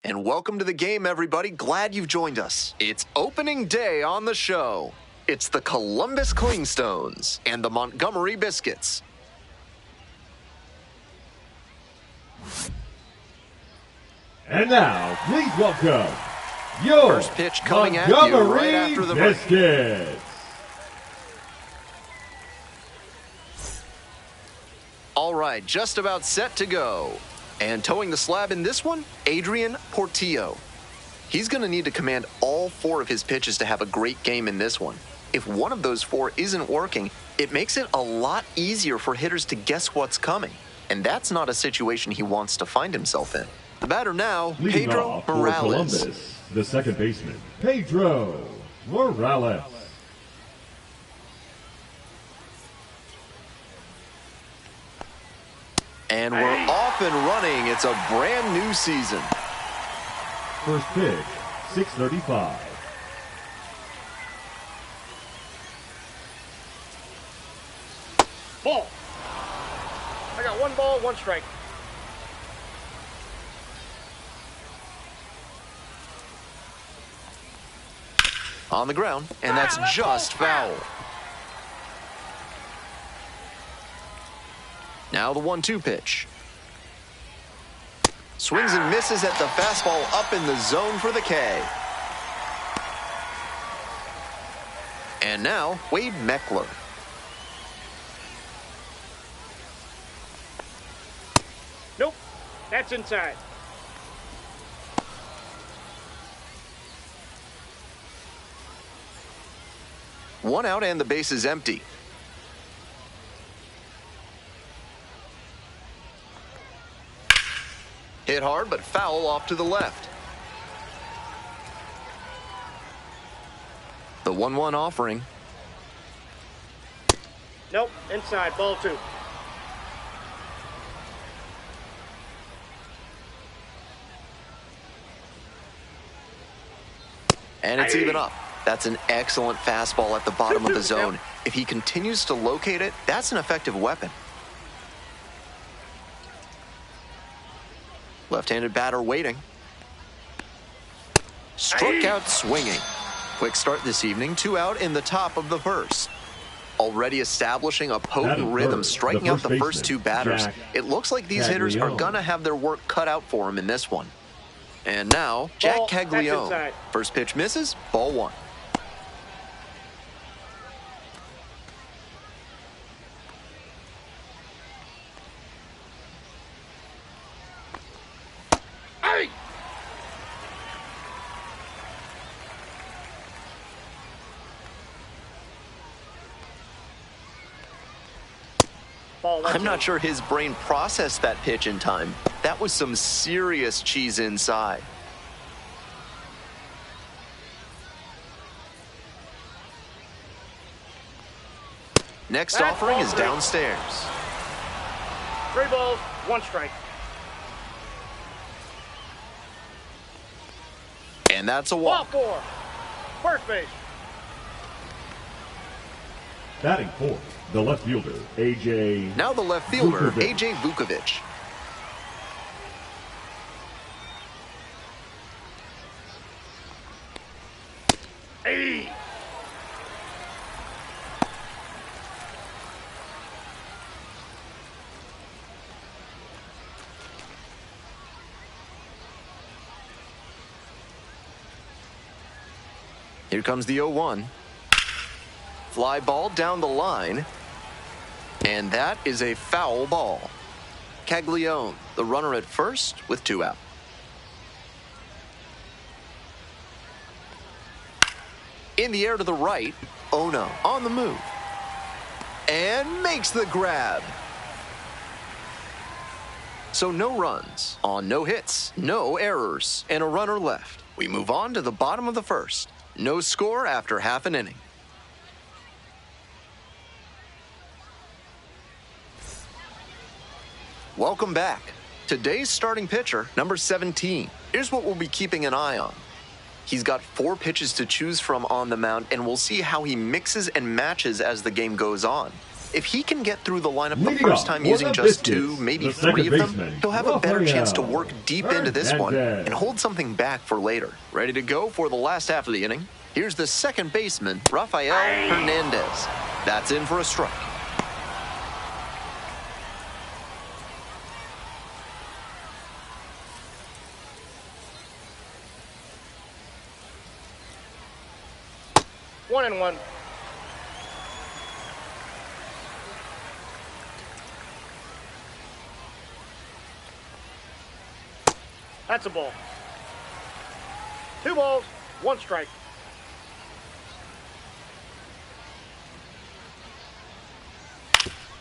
And welcome to the game, everybody. Glad you've joined us. It's opening day on the show. It's the Columbus Clingstones and the Montgomery Biscuits. And now, please welcome your first pitch coming at you right after the break. Biscuits. All right, just about set to go. And towing the slab in this one, Adrian Portillo. He's going to need to command all four of his pitches to have a great game in this one. If one of those four isn't working, it makes it a lot easier for hitters to guess what's coming. And that's not a situation he wants to find himself in. The batter now, Leading Pedro off for Morales. Columbus, the second baseman, Pedro Morales. And we're off and running. It's a brand new season. First pitch, 6:35. Ball. I got one ball, one strike. On the ground, and that's just foul. Now the 1-2 pitch. Swings and misses at the fastball up in the zone for the K. And now, Wade Meckler. Nope, that's inside. One out and the base is empty. Hit hard, but foul off to the left. The 1-1 offering. Nope, inside, ball two. And it's even up. That's an excellent fastball at the bottom of the zone. If he continues to locate it, that's an effective weapon. Left-handed batter waiting. Struck out swinging. Quick start this evening, 2 out in the top of the first. Already establishing a potent rhythm, striking out the first two batters. It looks like these hitters are going to have their work cut out for him in this one. And now, Jack Caglione. First pitch misses, ball one. I'm not sure his brain processed that pitch in time. That was some serious cheese inside. Next offering is downstairs. 3 balls, 1 strike. And that's a Ball walk. 4. First base. Batting fourth, the left fielder, A.J. Now the left fielder, Vukovic. A.J. Vukovic. Hey. Here comes the 0-1. Fly ball down the line. And that is a foul ball. Caglione, the runner at first with 2 out. In the air to the right, Ono on the move. And makes the grab. So no runs on no hits, no errors, and a runner left. We move on to the bottom of the first. No score after half an inning. Welcome back. Today's starting pitcher, number 17. Here's what we'll be keeping an eye on. He's got 4 pitches to choose from on the mound, and we'll see how he mixes and matches as the game goes on. If he can get through the lineup the Leading first off time for using the just Biscuits, 2, maybe the 3 of second them, baseman, he'll have a better chance to Raphael work deep into this one Hernandez. and hold something back for later. Ready to go for the last half of the inning? Here's the second baseman, Raphael Hernandez. That's in for a strike. One and one. That's a ball. 2 balls, 1 strike.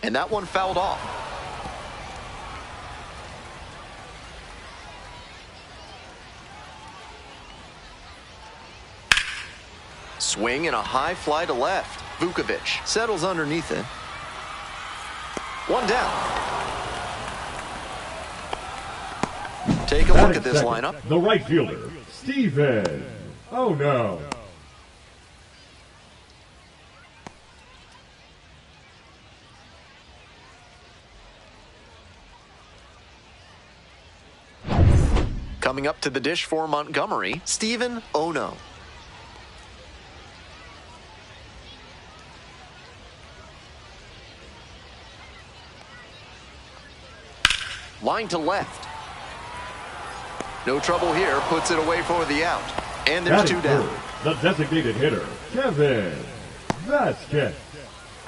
And that one fouled off. Swing and a high fly to left. Vukovic settles underneath it. 1 down. Take a look at this lineup. The right fielder, Steven. Oh no. Coming up to the dish for Montgomery, Steven Ono. Line to left. No trouble here, puts it away for the out. And there's 2 down. The designated hitter, Kevin Vasquez.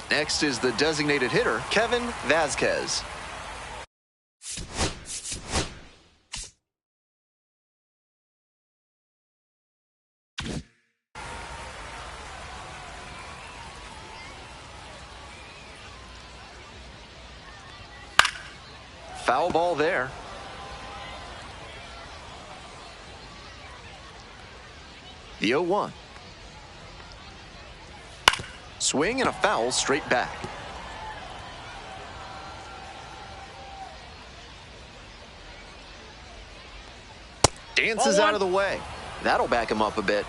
Next is the designated hitter, Kevin Vasquez. Foul ball there. The 0-1. Swing and a foul straight back. Dances out of the way. That'll back him up a bit.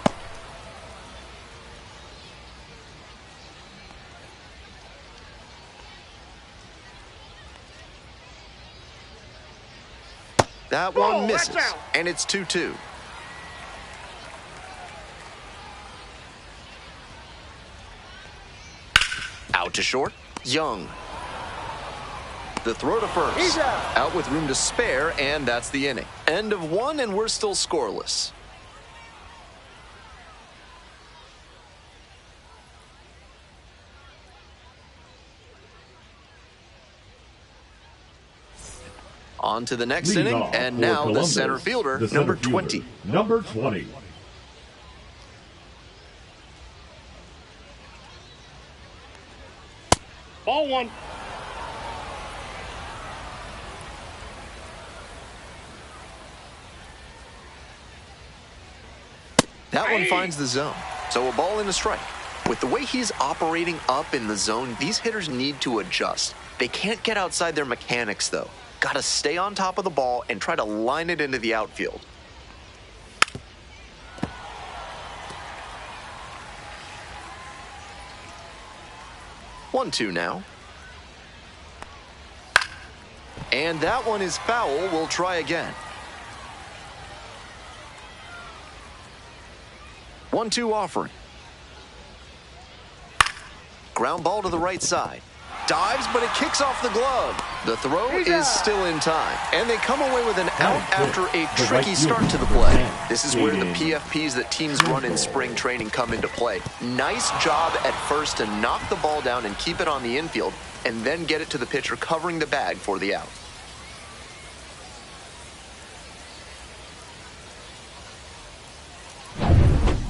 That one misses, and it's 2-2. Out to short, Young. The throw to first. He's out. With room to spare, and that's the inning. End of 1, and we're still scoreless. On to the next inning, and now the center fielder, number 20. Number 20. Ball 1. That one finds the zone, so a ball and a strike. With the way he's operating up in the zone, these hitters need to adjust. They can't get outside their mechanics, though. Got to stay on top of the ball and try to line it into the outfield. One, 2 now. And that one is foul. We'll try again. 1-2 offering. Ground ball to the right side. Dives, but it kicks off the glove. The throw is still in time, and they come away with an out after a tricky start to the play. This is where the PFPs that teams run in spring training come into play. Nice job at first to knock the ball down and keep it on the infield, and then get it to the pitcher covering the bag for the out.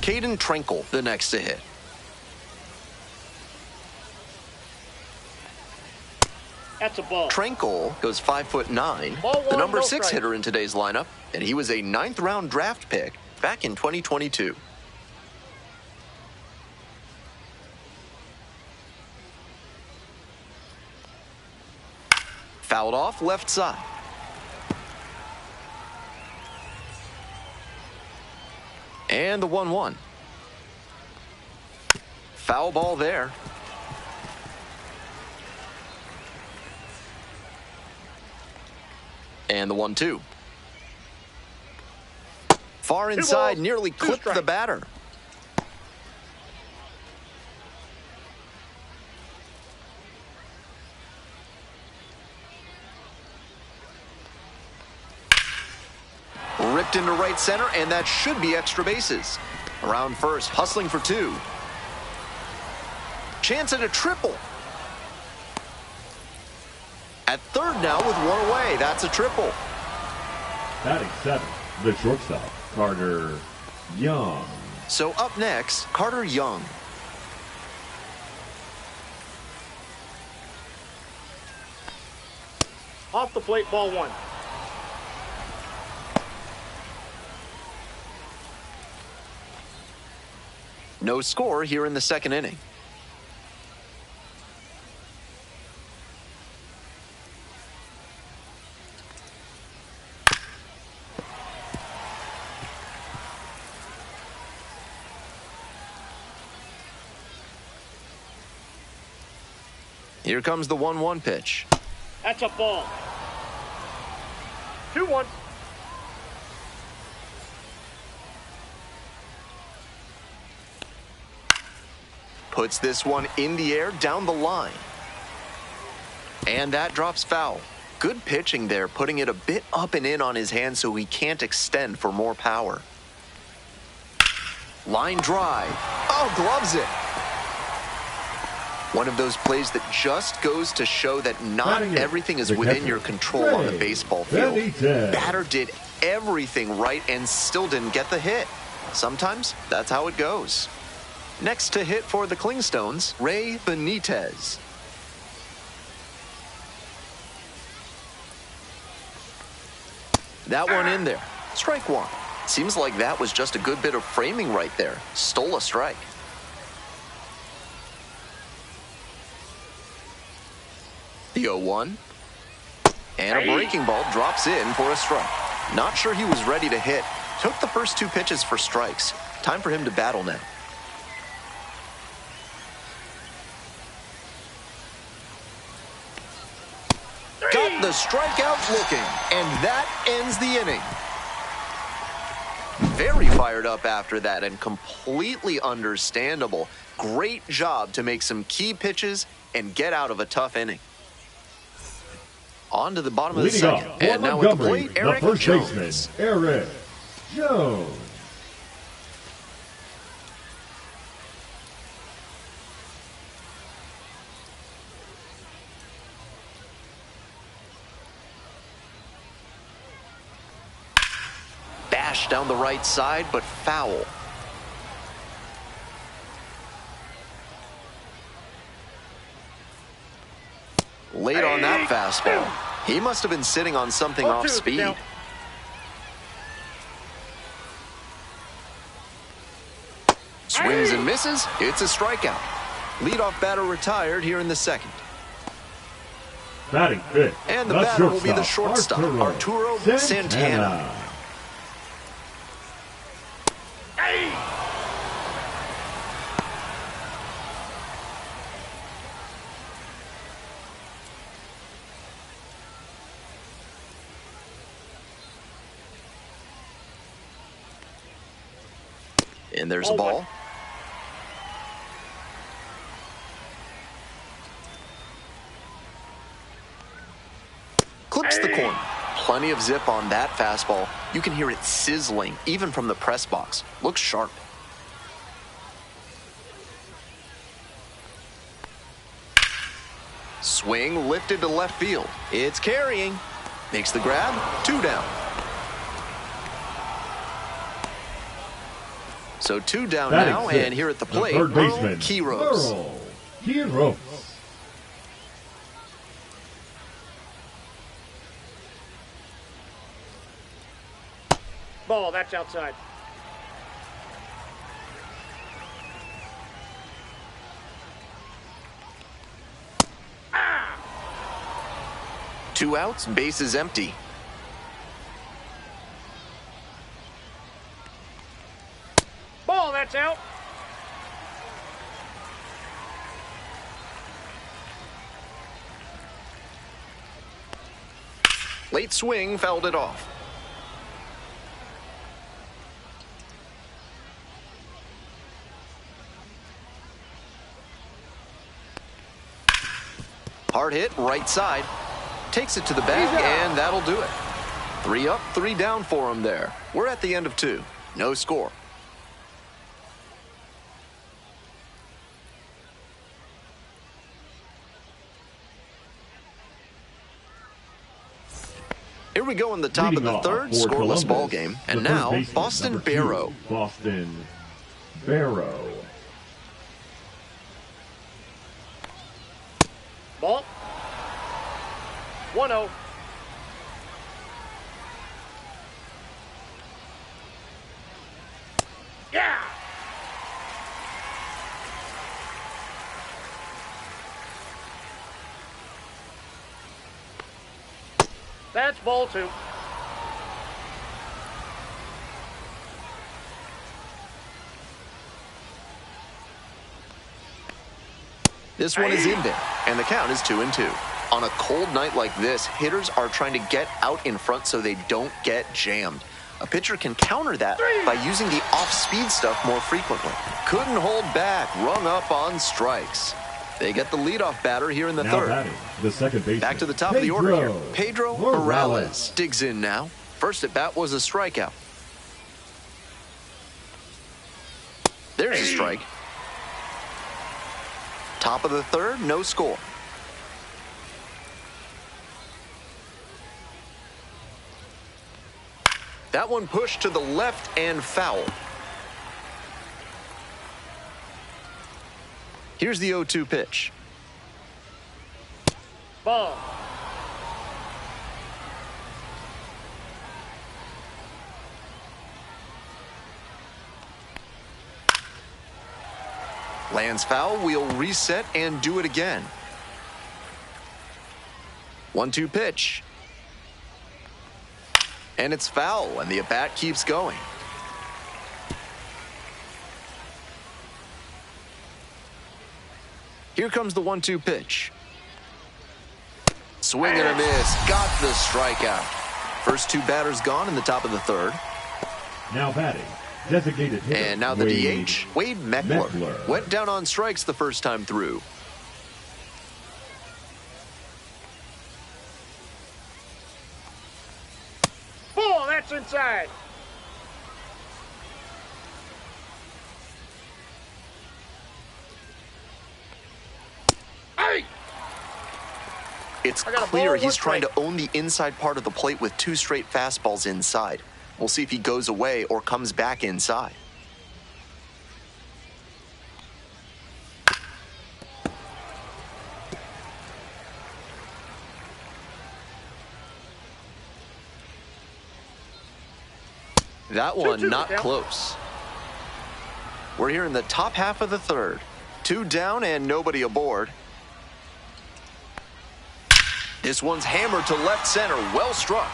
Caden Trenkle, the next to hit. That's a ball. Trenkle goes 5'9", the number 6 hitter in today's lineup, and he was a 9th round draft pick back in 2022. Fouled off left side. And the 1-1. Foul ball there. And the 1-2. Far inside, nearly clipped the batter. Ripped into right center, and that should be extra bases. Around first, hustling for 2. Chance at a triple. At third now with 1 away. That's a triple. Batting 7th, the shortstop, Carter Young. So up next, Carter Young. Off the plate, ball 1. No score here in the second inning. Here comes the 1-1 pitch. That's a ball. 2-1. Puts this one in the air down the line. And that drops foul. Good pitching there, putting it a bit up and in on his hand so he can't extend for more power. Line drive. Oh, gloves it. One of those plays that just goes to show that not everything is within your control on the baseball field. Batter did everything right and still didn't get the hit. Sometimes that's how it goes. Next to hit for the Clingstones, Ray Benitez. That one in there. Strike 1. Seems like that was just a good bit of framing right there. Stole a strike. The 0-1. And a breaking ball drops in for a strike. Not sure he was ready to hit. Took the first 2 pitches for strikes. Time for him to battle now. Got the strikeout looking, and that ends the inning. Very fired up after that and completely understandable. Great job to make some key pitches and get out of a tough inning. On to the bottom of the second. And now at the plate, Eric Jones. Eric Jones. Bash down the right side, but foul. Late on that fastball. He must have been sitting on something off speed. Swings and misses. It's a strikeout. Leadoff batter retired here in the second. Batting 5th. And the batter will be the shortstop, Arturo Santana. And there's a ball. Clips the corner. Plenty of zip on that fastball. You can hear it sizzling, even from the press box. Looks sharp. Swing lifted to left field. It's carrying. Makes the grab. 2 down. So 2 down now, and here at the plate, Earl Quiroz. Ball, that's outside. Two outs, bases empty. Ball, that's out. Late swing fouled it off. Hard hit, right side. Takes it to the bag, and that'll do it. 3 up, 3 down for him there. We're at the end of 2. No score. Here we go in the top of the third, scoreless ball game. And now, Boston Barrow. Boston Barrow. Ball. 1-0. Yeah! That's ball 2. This one is in there, and the count is 2-2. On a cold night like this, hitters are trying to get out in front so they don't get jammed. A pitcher can counter that by using the off-speed stuff more frequently. Couldn't hold back, rung up on strikes. They get the leadoff batter here in the Now third. batting, the second baseman. Back to the top of the order here. Pedro Morales digs in now. First at bat was a strikeout. There's a strike. Top of the third, no score. That one pushed to the left and foul. Here's the 0-2 pitch. Ball. Lands foul, we'll reset and do it again. 1-2 pitch. And it's foul, and the at-bat keeps going. Here comes the 1-2 pitch. Swing and a miss. Got the strikeout. First 2 batters gone in the top of the third. Now batting, designated hitter. And now the DH, Wade Meckler. Went down on strikes the first time through. Ball, that's inside. Hey! It's I got a clear ball, he's one trying to strike. own the inside part of the plate with 2 straight fastballs inside. We'll see if he goes away or comes back inside. That one 2-2 not count. close. We're here in the top half of the third. 2 down and nobody aboard. This one's hammered to left center, well struck.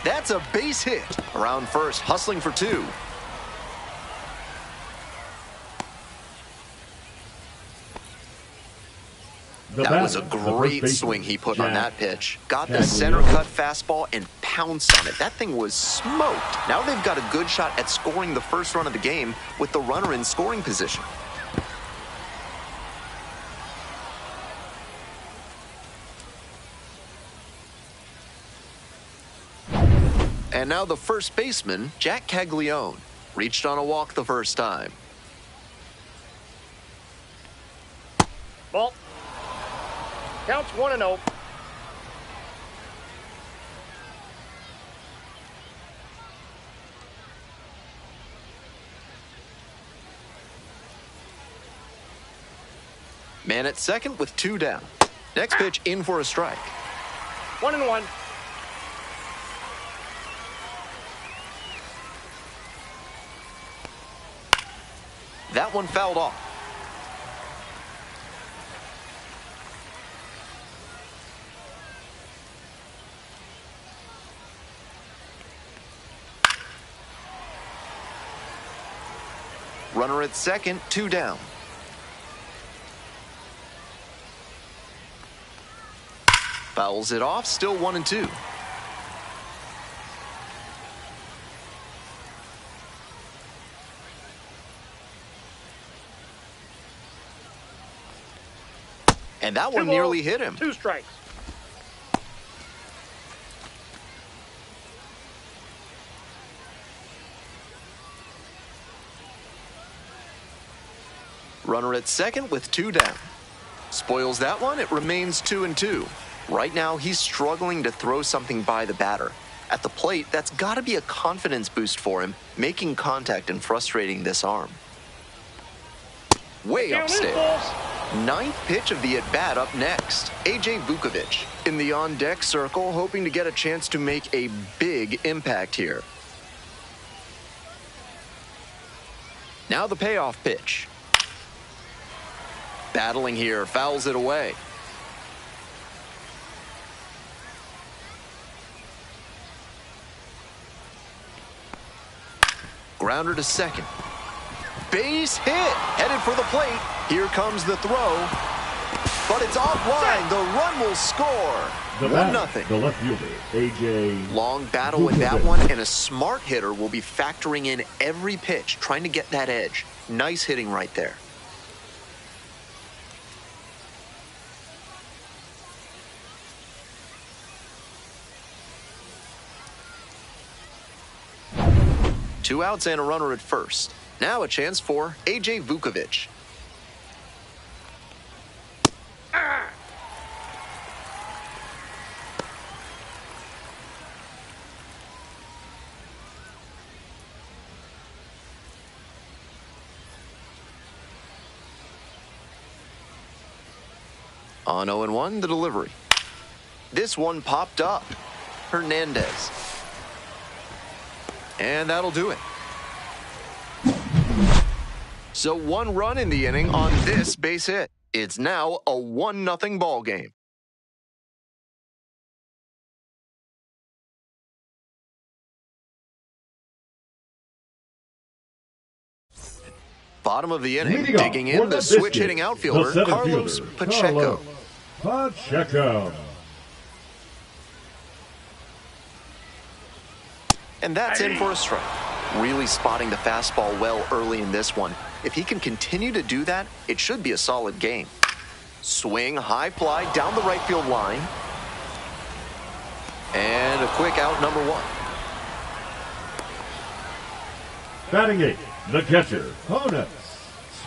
That's a base hit. Around first, hustling for 2. That was a great swing he put on that pitch. Got the center cut fastball and pounced on it. That thing was smoked. Now they've got a good shot at scoring the first run of the game with the runner in scoring position. And now the first baseman, Jack Caglione, reached on a walk the first time. Ball. Counts 1-0. Man at second with 2 down. Next pitch in for a strike. 1-1. That one fouled off. Runner at second, 2 down. Fouls it off, still 1-2. And that 2 one balls, nearly hit him. 2 strikes. Runner at second with 2 down. Spoils that one. It remains 2-2. Right now, he's struggling to throw something by the batter. At the plate, that's got to be a confidence boost for him, making contact and frustrating this arm. Way upstairs. 9th pitch of the at-bat up next. A.J. Vukovic in the on-deck circle, hoping to get a chance to make a big impact here. Now the payoff pitch. Battling here, fouls it away. Grounder to second. Base hit, headed for the plate. Here comes the throw, but it's offline. The run will score. 1-0. The left fielder, A.J. Long battle with that one, and a smart hitter will be factoring in every pitch, trying to get that edge. Nice hitting right there. Two outs and a runner at first. Now a chance for A.J. Vukovic. On 0-1, the delivery. This one popped up. Hernandez. And that'll do it. So 1 run in the inning on this base hit. It's now a 1-0 ball game. Bottom of the inning, digging in the switch-hitting outfielder, Carlos Pacheco. Pacheco. And that's in for a strike. Really spotting the fastball well early in this one. If he can continue to do that, it should be a solid game. Swing, high fly down the right field line. And a quick out, number 1. Batting 8, the catcher, Honus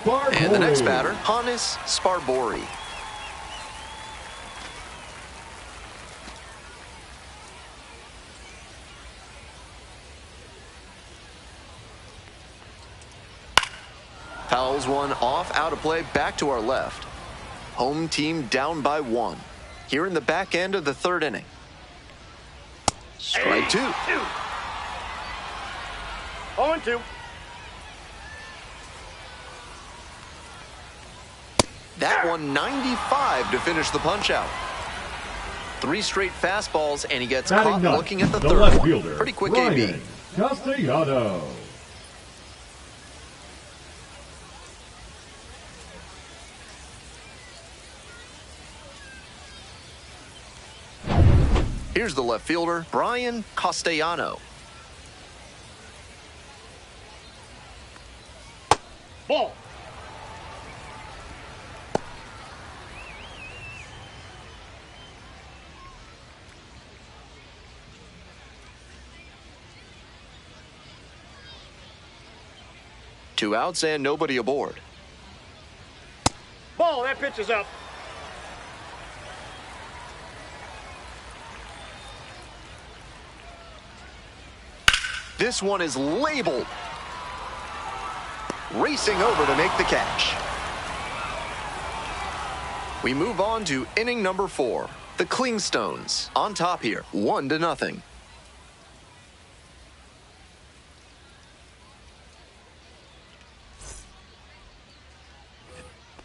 Sparbori. And the next batter, Honus Sparbori. Fouls one off, out of play, back to our left. Home team down by 1. Here in the back end of the 3rd inning. Strike 2. 0-2. That one 95 to finish the punch-out. 3 straight fastballs, and he gets caught looking at the 3rd one. Fielder, Pretty quick Ryan AB. Castellano. Here's the left fielder, Brian Castellano. Ball. Two outs and nobody aboard. Ball, that pitch is up. This one is labeled. Racing over to make the catch. We move on to inning number 4. The Clingstones on top here, 1-0.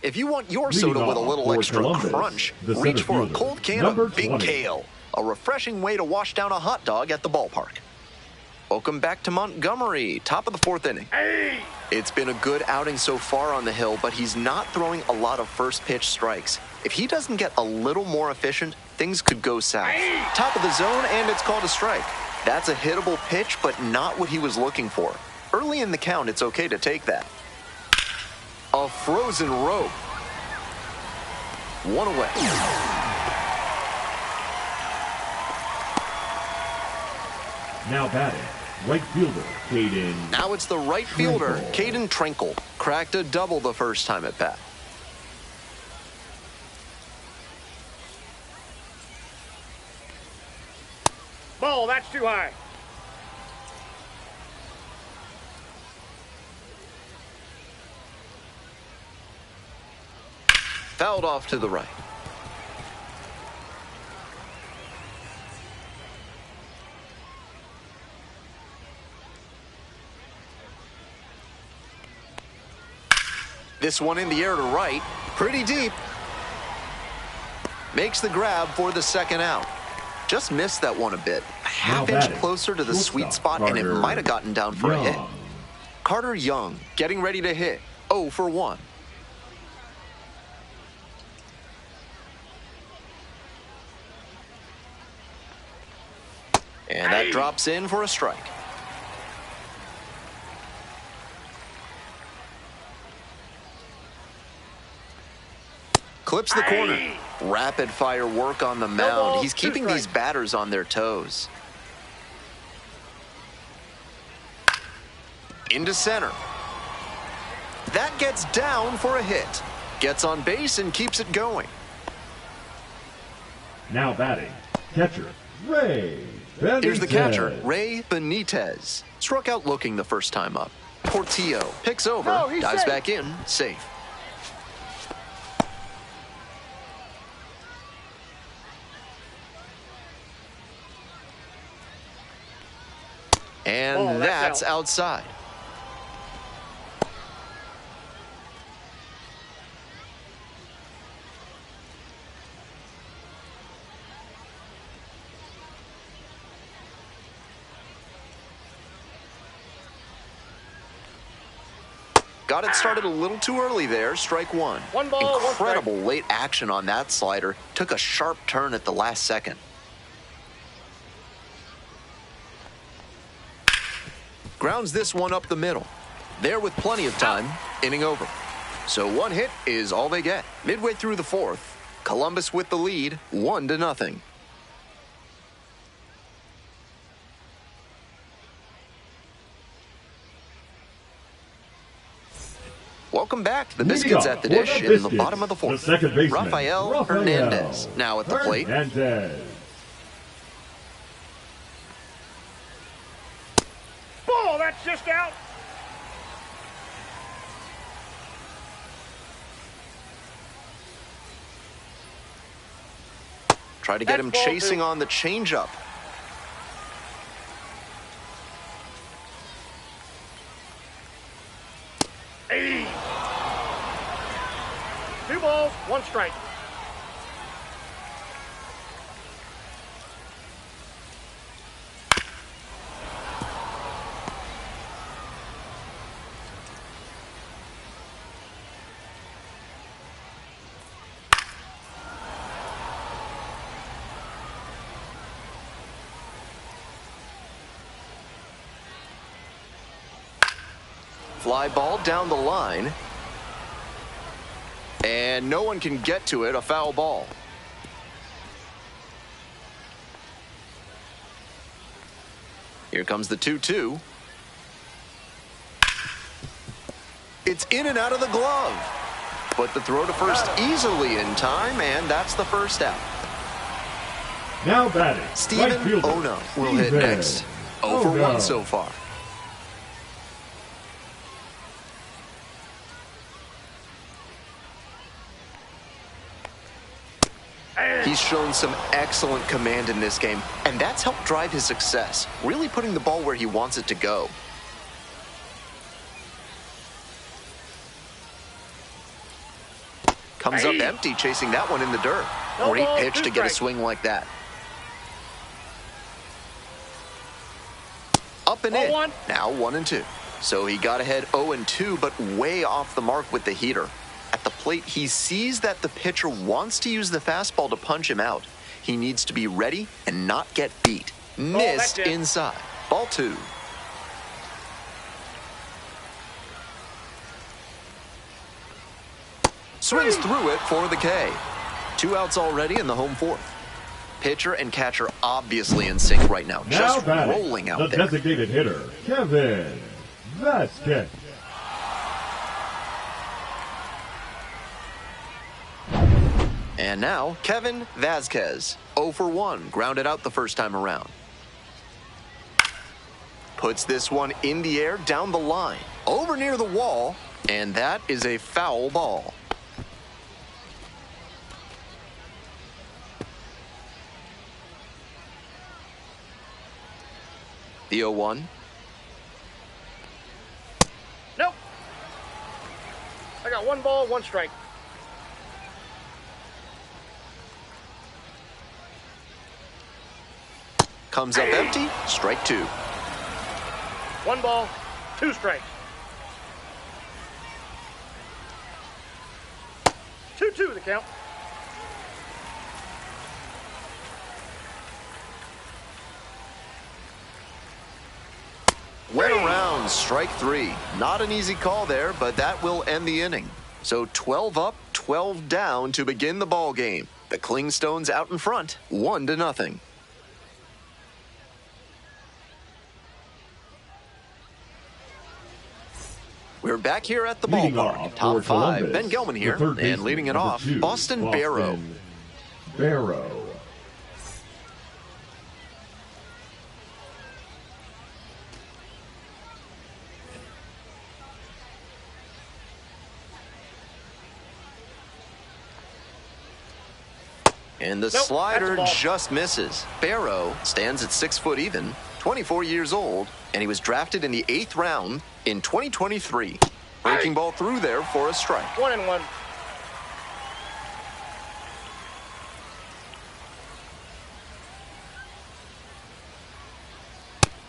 If you want your soda with a little extra crunch, reach for a cold can of Big Kale, a refreshing way to wash down a hot dog at the ballpark. Welcome back to Montgomery, top of the 4th inning. Hey! It's been a good outing so far on the hill, but he's not throwing a lot of first pitch strikes. If he doesn't get a little more efficient, things could go south. Hey! Top of the zone, and it's called a strike. That's a hittable pitch, but not what he was looking for. Early in the count, it's okay to take that. A frozen rope. One away. Now batting, right fielder, Caden. Now it's the right fielder, Caden Trenkle. Cracked a double the first time at bat. Ball, that's too high. Fouled off to the right. This one in the air to right. Pretty deep. Makes the grab for the second out. Just missed that one a bit. A half-inch closer to the sweet spot, and it might have gotten down for a hit. Carter Young getting ready to hit. 0 for 1. And that drops in for a strike. Clips the corner. Rapid fire work on the mound. He's keeping these batters on their toes. Into center. That gets down for a hit. Gets on base and keeps it going. Now batting, catcher, Ray Benitez. Here's the catcher, Ray Benitez. Struck out looking the first time up. Portillo picks over, dives back in, safe. And that's outside. Got it started a little too early there. Strike one. One ball, Incredible one strike. late action on that slider. Took a sharp turn at the last second. Grounds this one up the middle. There with plenty of time. Inning over. So one hit is all they get. Midway through the fourth, Columbus with the lead, 1-0. Welcome back. The Biscuits at the dish in the bottom of the fourth. The second baseman, Rafael Hernandez now at the plate. Ball, that's just out. Try to get him chasing on the changeup. Hey. 2 balls, 1 strike. Fly ball down the line. And no one can get to it. A foul ball. Here comes the 2-2. It's in and out of the glove. But the throw to first easily in time, and that's the first out. Now batting, Steven right fielder, Ono will hit next. 0 for 1 so far. He's shown some excellent command in this game, and that's helped drive his success, really putting the ball where he wants it to go. Comes up empty, chasing that one in the dirt. Great pitch to get a swing like that. Up and in. Now 1-2. So he got ahead 0-2, but way off the mark with the heater. At the plate, he sees that the pitcher wants to use the fastball to punch him out. He needs to be ready and not get beat. Missed inside. Ball 2. Swings through it for the K. 2 outs already in the home fourth. Pitcher and catcher obviously in sync right now. Just batting, rolling out the there. Designated hitter, Kevin Biscuits. And now, Kevin Vasquez, 0 for 1, grounded out the first time around. Puts this one in the air, down the line, over near the wall, and that is a foul ball. The 0-1. Nope. I got 1 ball, 1 strike. Comes up empty, strike 2. 1 ball, 2 strikes. 2-2 the count. Went around, strike 3. Not an easy call there, but that will end the inning. So 12 up, 12 down to begin the ball game. The Clingstones out in front, 1-0. We're back here at the Leading ballpark. off Top for 5, Columbus, Ben Gelman here, the third and baseman, leading it number off, 2, Boston Barrow. Barrow. And the Nope, slider that's a ball. just misses. Barrow stands at 6 foot even, 24 years old, and he was drafted in the 8th round in 2023. Breaking ball through there for a strike. 1-1.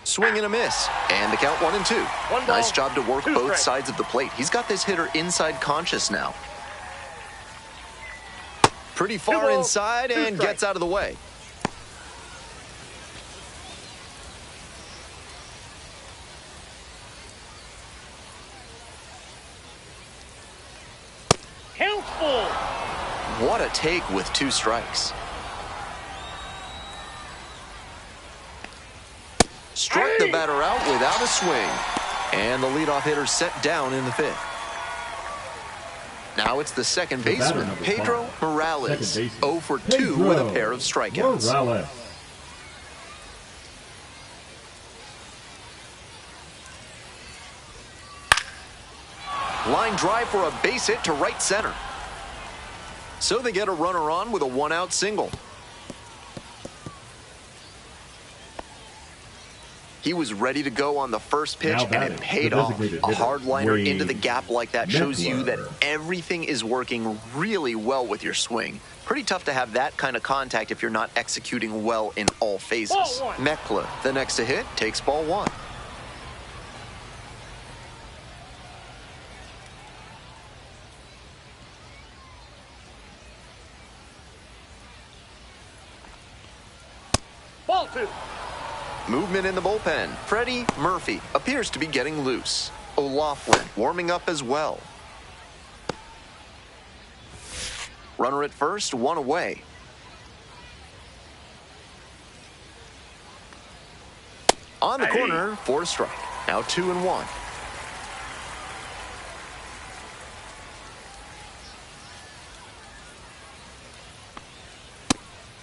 Swing and a miss, and the count 1-2. 1 ball, Nice job to work 2 both strikes. sides of the plate. He's got this hitter inside conscious now. Pretty far balls, inside 2 and strikes. gets out of the way. Count full. What a take with 2 strikes. Struck the batter out without a swing. And the leadoff hitter set down in the 5th. Now it's the second The batter, baseman, number Pedro 5, Morales, second baseman, 0 for 2 Pedro with a pair of strikeouts. Morales. Line drive for a base hit to right center. So they get a runner on with a 1-out single. He was ready to go on the first pitch, Now and batting, it paid the off. designated A hitter, hard liner Wade into the gap like that shows you that Meckler. everything is working really well with your swing. Pretty tough to have that kind of contact if you're not executing well in all phases. Ball 1. Meckler, the next to hit, takes ball 1. Ball 2. Movement in the bullpen. Freddie Murphy appears to be getting loose. O'Loughlin warming up as well. Runner at first, 1 away. On the corner for a strike. Now 2-1.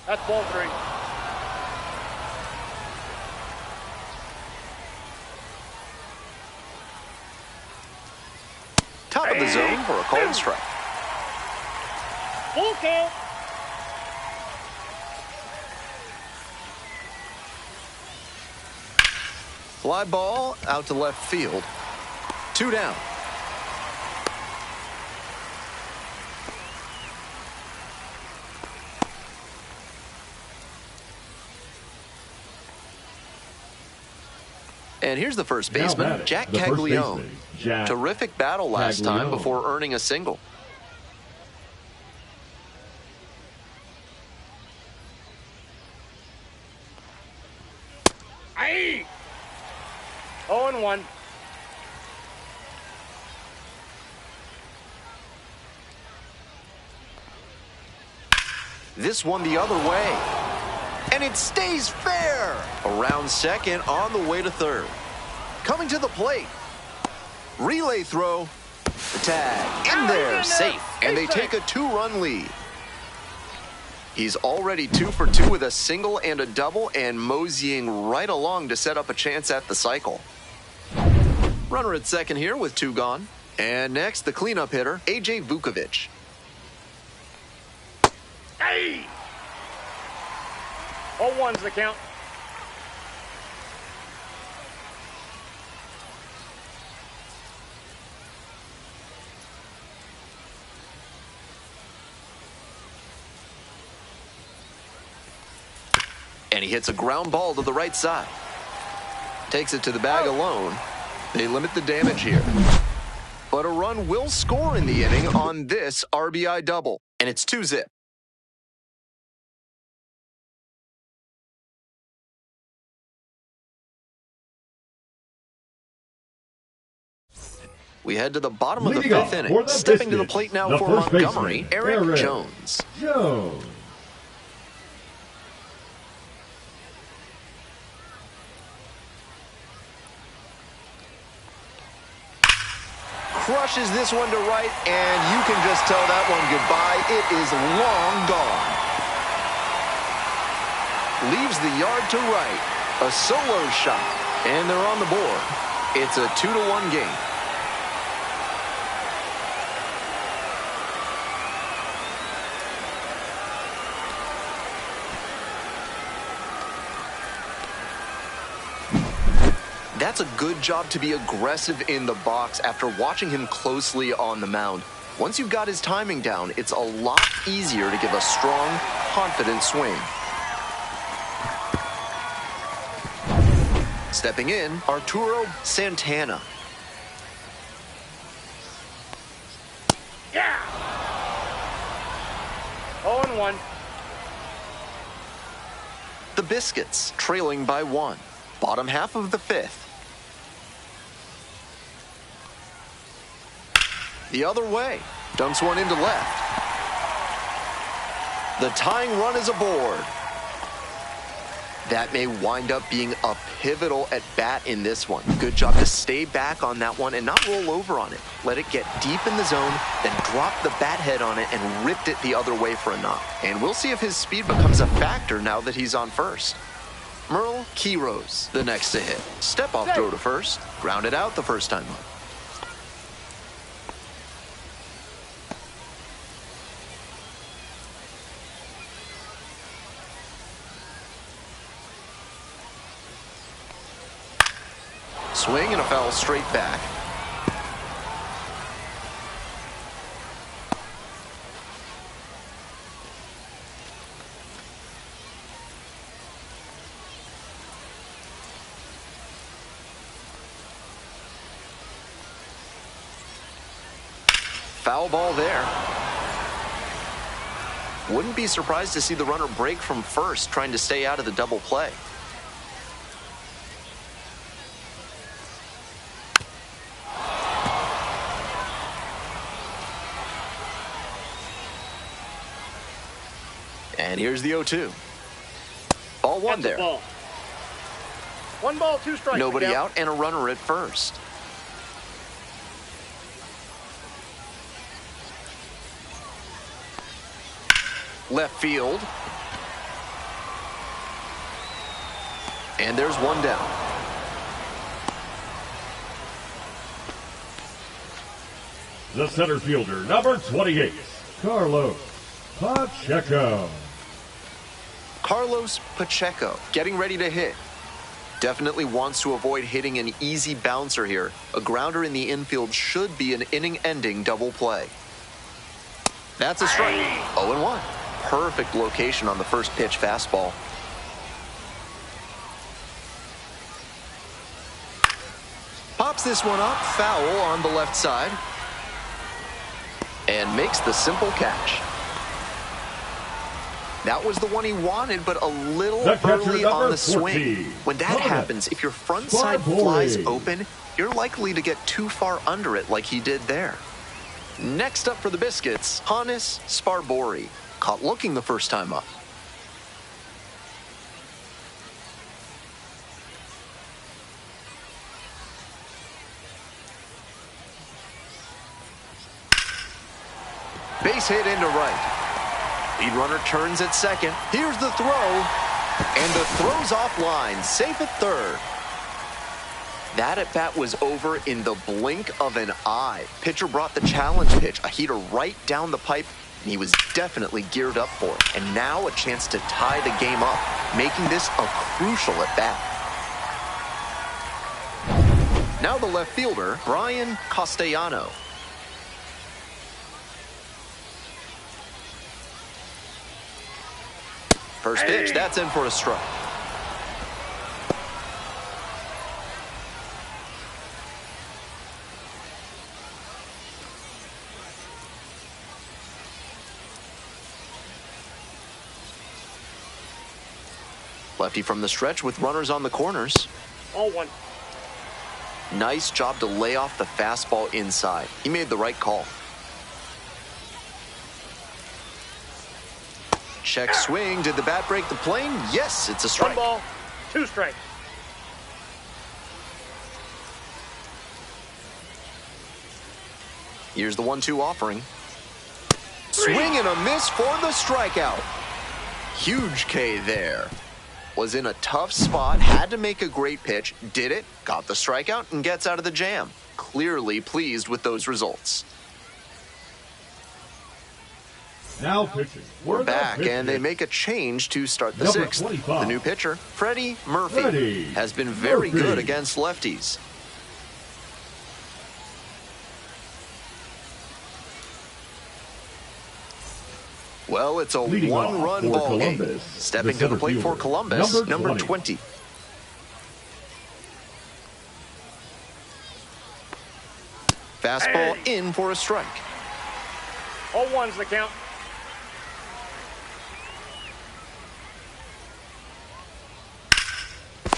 That's ball 3. Top of the zone for a called strike. Full count. Fly ball out to left field. 2 down. And here's the first Now baseman, batting, Jack the first Caglione. baseman, Jack Terrific battle last time Caglione. before earning a single. Aye. 0-1. This one the other way. And it stays fair. Around second, on the way to third. Coming to the plate. Relay throw. The tag in there, safe. And they take a 2-run lead. He's already 2 for 2 with a single and a double and moseying right along to set up a chance at the cycle. Runner at second here with 2 gone. And next, the cleanup hitter, A.J. Vukovic. Hey! 0-1's the count. And he hits a ground ball to the right side. Takes it to the bag alone. They limit the damage here. But a run will score in the inning on this RBI double. And it's 2-zip. We head to the bottom of the 5th inning. Stepping to the plate now for Montgomery, Eric Jones. Crushes this one to right, and you can just tell that one goodbye. It is long gone. Leaves the yard to right. A solo shot, and they're on the board. It's a 2-1 game. That's a good job to be aggressive in the box after watching him closely on the mound. Once you've got his timing down, it's a lot easier to give a strong, confident swing. Stepping in, Arturo Santana. Yeah! 0-1. The Biscuits, trailing by 1. Bottom half of the 5th. The other way. Dumps one into left. The tying run is aboard. That may wind up being a pivotal at bat in this one. Good job to stay back on that one and not roll over on it. Let it get deep in the zone, then drop the bat head on it and ripped it the other way for a knock. And we'll see if his speed becomes a factor now that he's on first. Merle Quiros, the next to hit. Step-off throw to first. Grounded out the first time up. Swing and a foul straight back. Foul ball there. Wouldn't be surprised to see the runner break from first, trying to stay out of the double play. And here's the 0-2. Ball 1 there. Ball. 1 ball, 2 strikes. Nobody out and a runner at first. Left field. And there's 1 down. The center fielder, number 28, Carlos Pacheco. Carlos Pacheco getting ready to hit. Definitely wants to avoid hitting an easy bouncer here. A grounder in the infield should be an inning-ending double play. That's a strike. 0-1. Perfect location on the first pitch fastball. Pops this one up, foul on the left side. And makes the simple catch. That was the one he wanted, but a little early on the swing. When that happens, if your front side flies open, you're likely to get too far under it like he did there. Next up for the Biscuits, Hannes Sparbori. Caught looking the first time up. Base hit into right. Lead runner turns at second. Here's the throw. And the throw's offline. Safe at third. That at-bat was over in the blink of an eye. Pitcher brought the challenge pitch, a heater right down the pipe, and he was definitely geared up for it. And now a chance to tie the game up, making this a crucial at-bat. Now the left fielder, Brian Castellano. First pitch, that's in for a strike. Lefty from the stretch with runners on the corners. 0-1. Nice job to lay off the fastball inside. He made the right call. Check swing. Did the bat break the plane? Yes, it's a strike. 1 ball, 2 strikes. Here's the 1-2 offering. Swing and a miss for the strikeout. Huge K there. Was in a tough spot, had to make a great pitch, did it, got the strikeout, and gets out of the jam. Clearly pleased with those results. Now pitching. We're back, and they make a change to start the sixth. 25. The new pitcher, Freddie Murphy, has been very good against lefties. Well, it's a one-run ball game. Stepping to the plate for Columbus, number 20. Fastball in for a strike. 0-1's the count.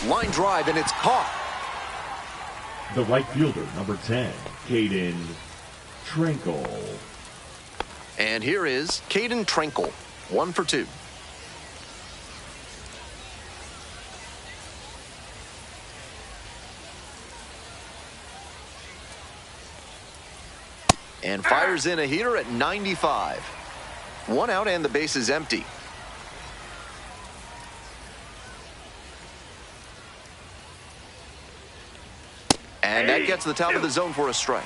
Line drive, and it's caught. The right fielder, number 10, Caden Trinkle. And here is Caden Trinkle, 1 for 2. And fires in a heater at 95. 1 out and the base is empty. And that gets to the top of the zone for a strike.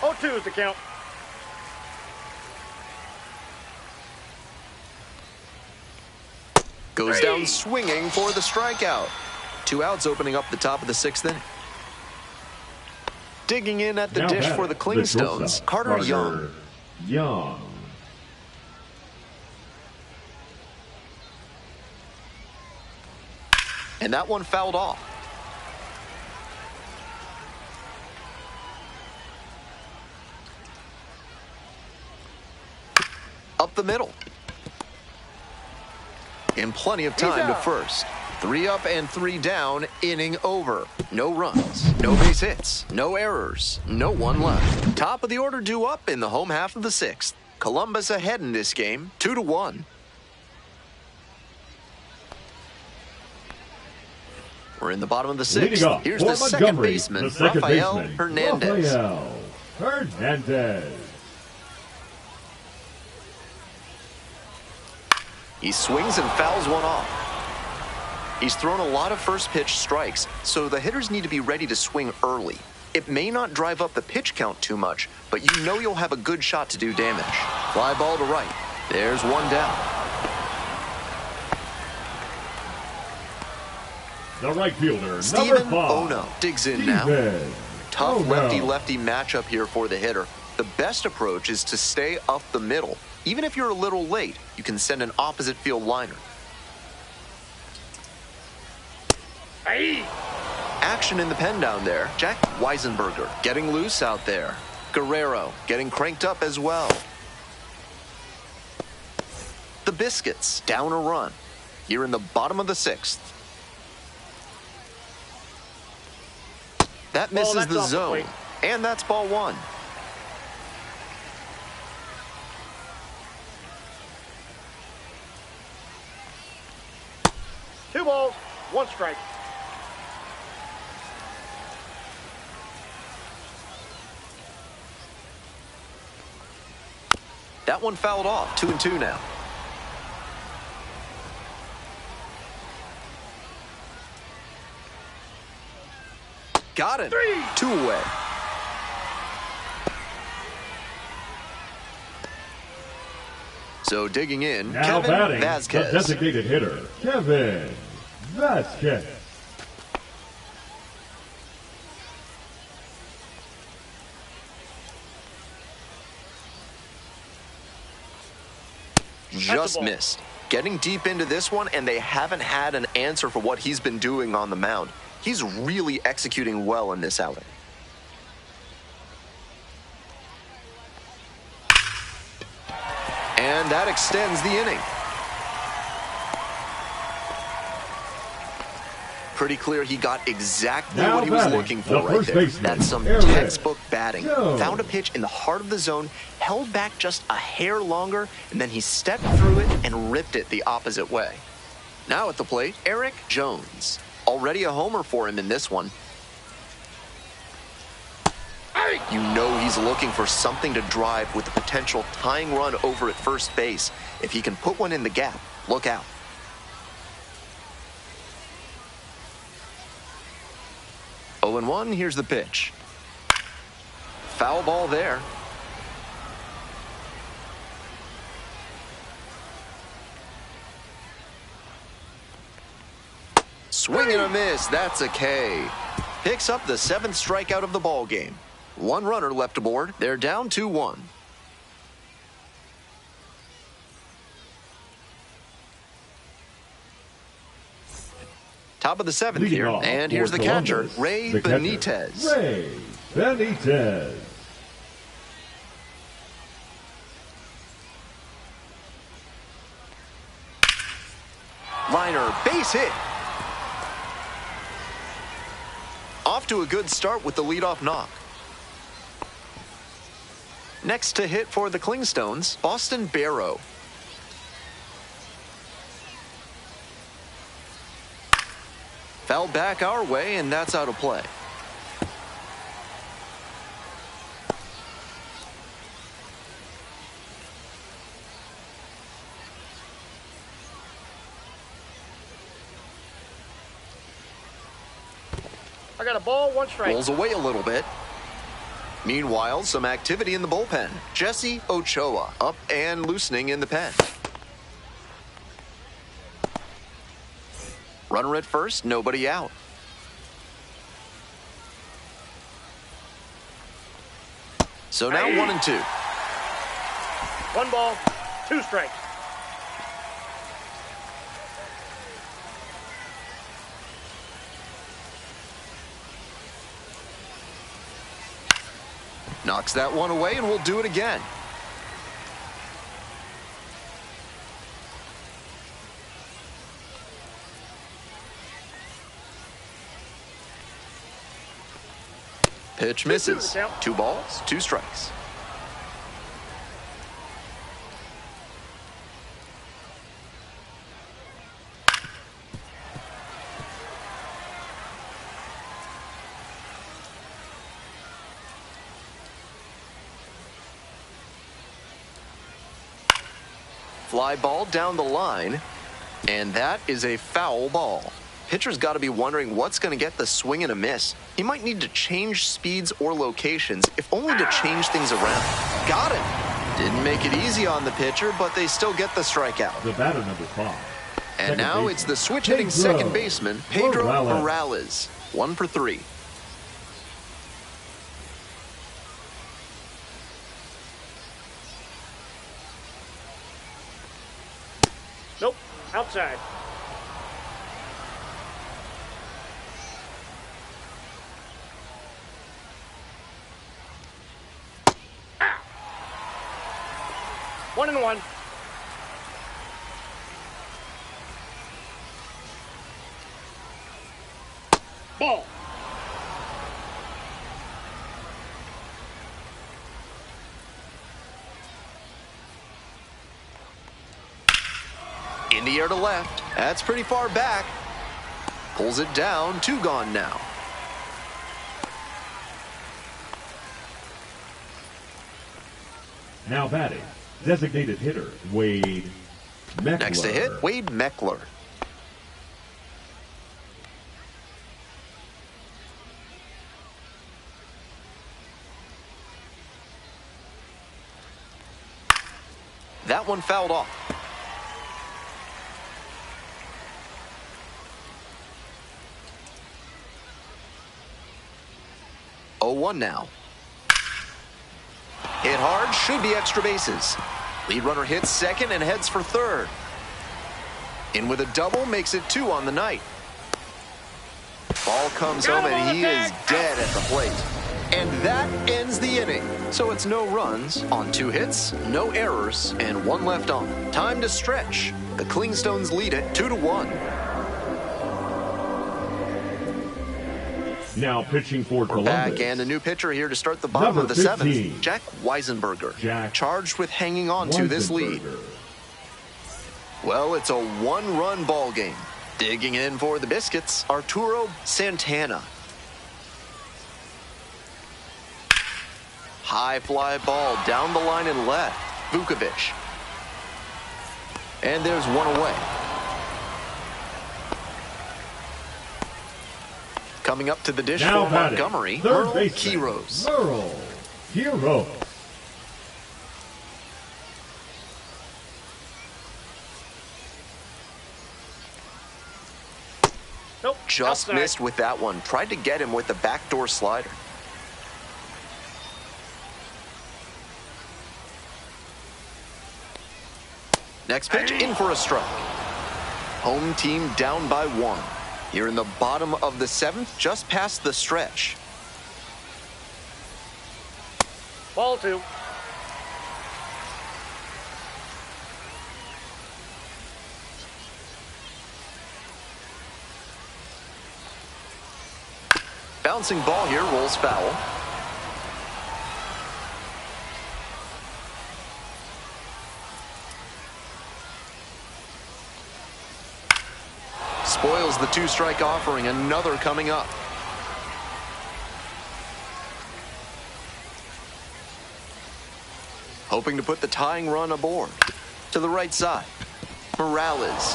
0-2 is the count. Goes down swinging for the strikeout. 2 outs opening up the top of the 6th inning. Digging in at the dish for the Clingstones, Carter Young. And that one fouled off. Up the middle. In plenty of time to first. 3 up and 3 down, inning over. No runs, no base hits, no errors, no one left. Top of the order due up in the home half of the 6th. Columbus ahead in this game, 2-1. We're in the bottom of the 6th. Here's the second baseman, Rafael Hernandez. He swings and fouls one off. He's thrown a lot of first pitch strikes, so the hitters need to be ready to swing early. It may not drive up the pitch count too much, but you know you'll have a good shot to do damage. Fly ball to right. There's 1 down. The right fielder, Steven number 5. Ono digs in now. Tough lefty-lefty matchup here for the hitter. The best approach is to stay up the middle. Even if you're a little late, you can send an opposite field liner. Action in the pen down there. Jack Weisenberger getting loose out there. Guerrero getting cranked up as well. The Biscuits down a run. Here in the bottom of the 6th. That misses the zone. And that's ball 1. 2 balls, 1 strike. That one fouled off. 2-2 now. Got it. 3. 2 away. So digging in, Now Kevin batting, Vasquez. the designated hitter, Kevin Vasquez. Just missed. Getting deep into this one, and they haven't had an answer for what he's been doing on the mound. He's really executing well in this outing. And that extends the inning. Pretty clear he got exactly Now what he was batting, looking for the right first there. baseman, That's some Eric textbook batting. Jones. Found a pitch in the heart of the zone, held back just a hair longer, and then he stepped through it and ripped it the opposite way. Now at the plate, Eric Jones. Already a homer for him in this one. You know he's looking for something to drive with the potential tying run over at first base. If he can put one in the gap, look out. Oh, and 1, here's the pitch. Foul ball there. Swing and a miss, that's a K. Picks up the 7th strikeout of the ball game. 1 runner left aboard. They're down 2-1. Top of the 7th Leading here, off and for here's the catcher, Columbus, Ray the catcher, Benitez. Ray Benitez. Liner, base hit. Off to a good start with the leadoff knock. Next to hit for the Clingstones, Boston Barrow. Fouled back our way, and that's out of play. I got a ball, 1 strike. Rolls away a little bit. Meanwhile, some activity in the bullpen. Jesse Ochoa up and loosening in the pen. Runner at first, nobody out. So now 1-2. 1 ball, 2 strikes. Knocks that one away, and we'll do it again. Pitch misses. 2 balls, 2 strikes. Fly ball down the line, and that is a foul ball. Pitcher's got to be wondering what's going to get the swing and a miss. He might need to change speeds or locations, if only to change things around. Got it. Didn't make it easy on the pitcher, but they still get the strikeout. The batter number 5. And now it's the switch-hitting second baseman, Pedro Morales. 1 for 3. Nope, outside. Ah. 1-1. Ball. In the air to left. That's pretty far back. Pulls it down, 2 gone now. Now batting, designated hitter, Wade Meckler. Next to hit, Wade Meckler. That one fouled off. Oh, 1 now. Hit hard, should be extra bases. Lead runner hits second and heads for third. In with a double, makes it 2 on the night. Ball comes home and he is dead at the plate. And that ends the inning. So it's no runs on 2 hits, no errors, and 1 left on. Time to stretch. The Clingstones lead it 2-1. Now pitching for We're Columbus. back, and a new pitcher here to start the bottom Number of the 15. 7th. Jack Weisenberger. Jack charged with hanging on to this lead. Weisenberger. Well, it's a 1-run ball game. Digging in for the Biscuits, Arturo Santana. High fly ball down the line and left. Vukovic. And there's 1 away. Coming up to the dish Now for batting, Montgomery, third Merle baseman, Quiros. Merle Quiros. Nope. Just outside. missed with that one. Tried to get him with the backdoor slider. Next pitch, in for a strike. Home team down by 1. Here in the bottom of the 7th, just past the stretch. Ball 2. Bouncing ball here, rolls foul. Spoils the 2-strike offering, another coming up. Hoping to put the tying run aboard. To the right side. Morales.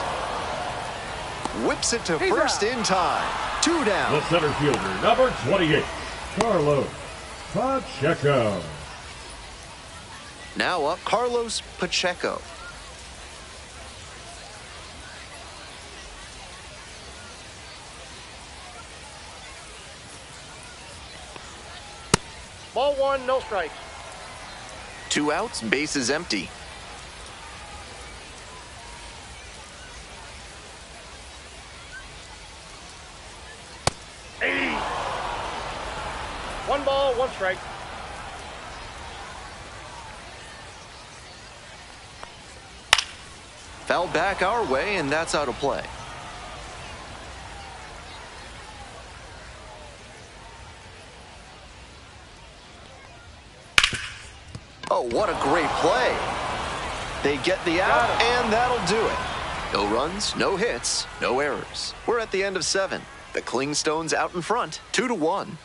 Whips it to first in time. 2 down. The center fielder, number 28, Carlos Pacheco. Now up, Carlos Pacheco. Ball 1, no strikes. 2 outs, bases empty. One ball, 1 strike. Foul back our way, and that's out of play. Oh, what a great play. They get the out, and that'll do it. No runs, no hits, no errors. We're at the end of 7. The Clingstones out in front, 2-1.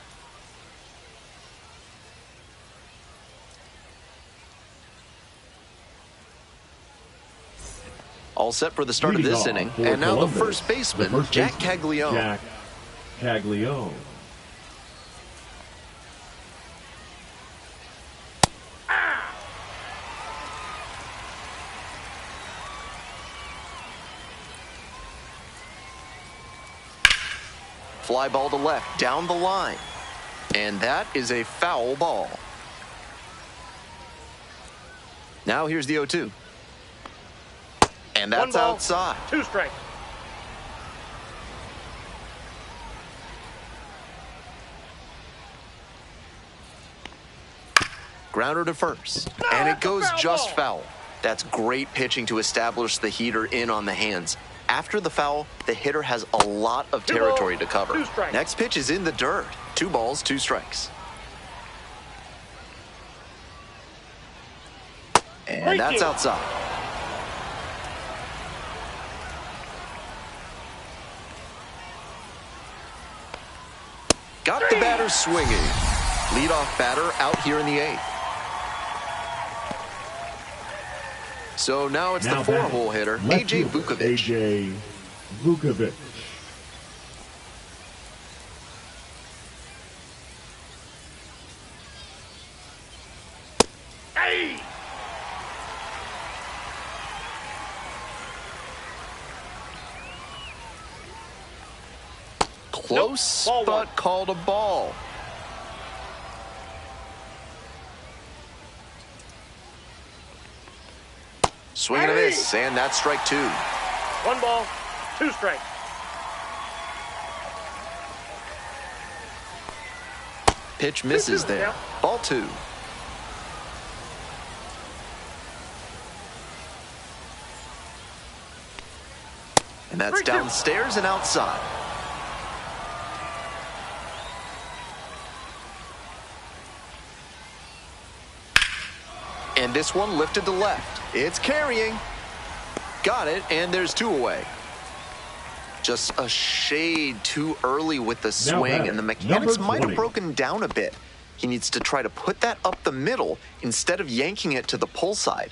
All set for the start of this inning. And now Columbus, the first baseman, Jack Caglione. Jack Caglione. Fly ball to left, down the line. And that is a foul ball. Now here's the 0-2. And that's 1 ball, outside. 2 strikes. Grounder to first. And it goes just foul. That's great pitching to establish the heater in on the hands. After the foul, the hitter has a lot of territory to cover. 2 strikes. Next pitch is in the dirt. 2 balls, 2 strikes. And that's outside. Got the batter swinging. Leadoff batter out here in the 8th. So now it's the 4-hole hitter, A.J. Vukovic. A.J. Vukovic. Hey! Close, Nope. but called a ball. Swing and a miss, and that's strike 2. 1 ball, 2 strikes. Pitch misses there. Yeah. Ball 2. And that's 3-2. downstairs and outside. And this one lifted to left. It's carrying. Got it, and there's 2 away. Just a shade too early with the swing, and the mechanics might have broken down a bit. He needs to try to put that up the middle instead of yanking it to the pull side.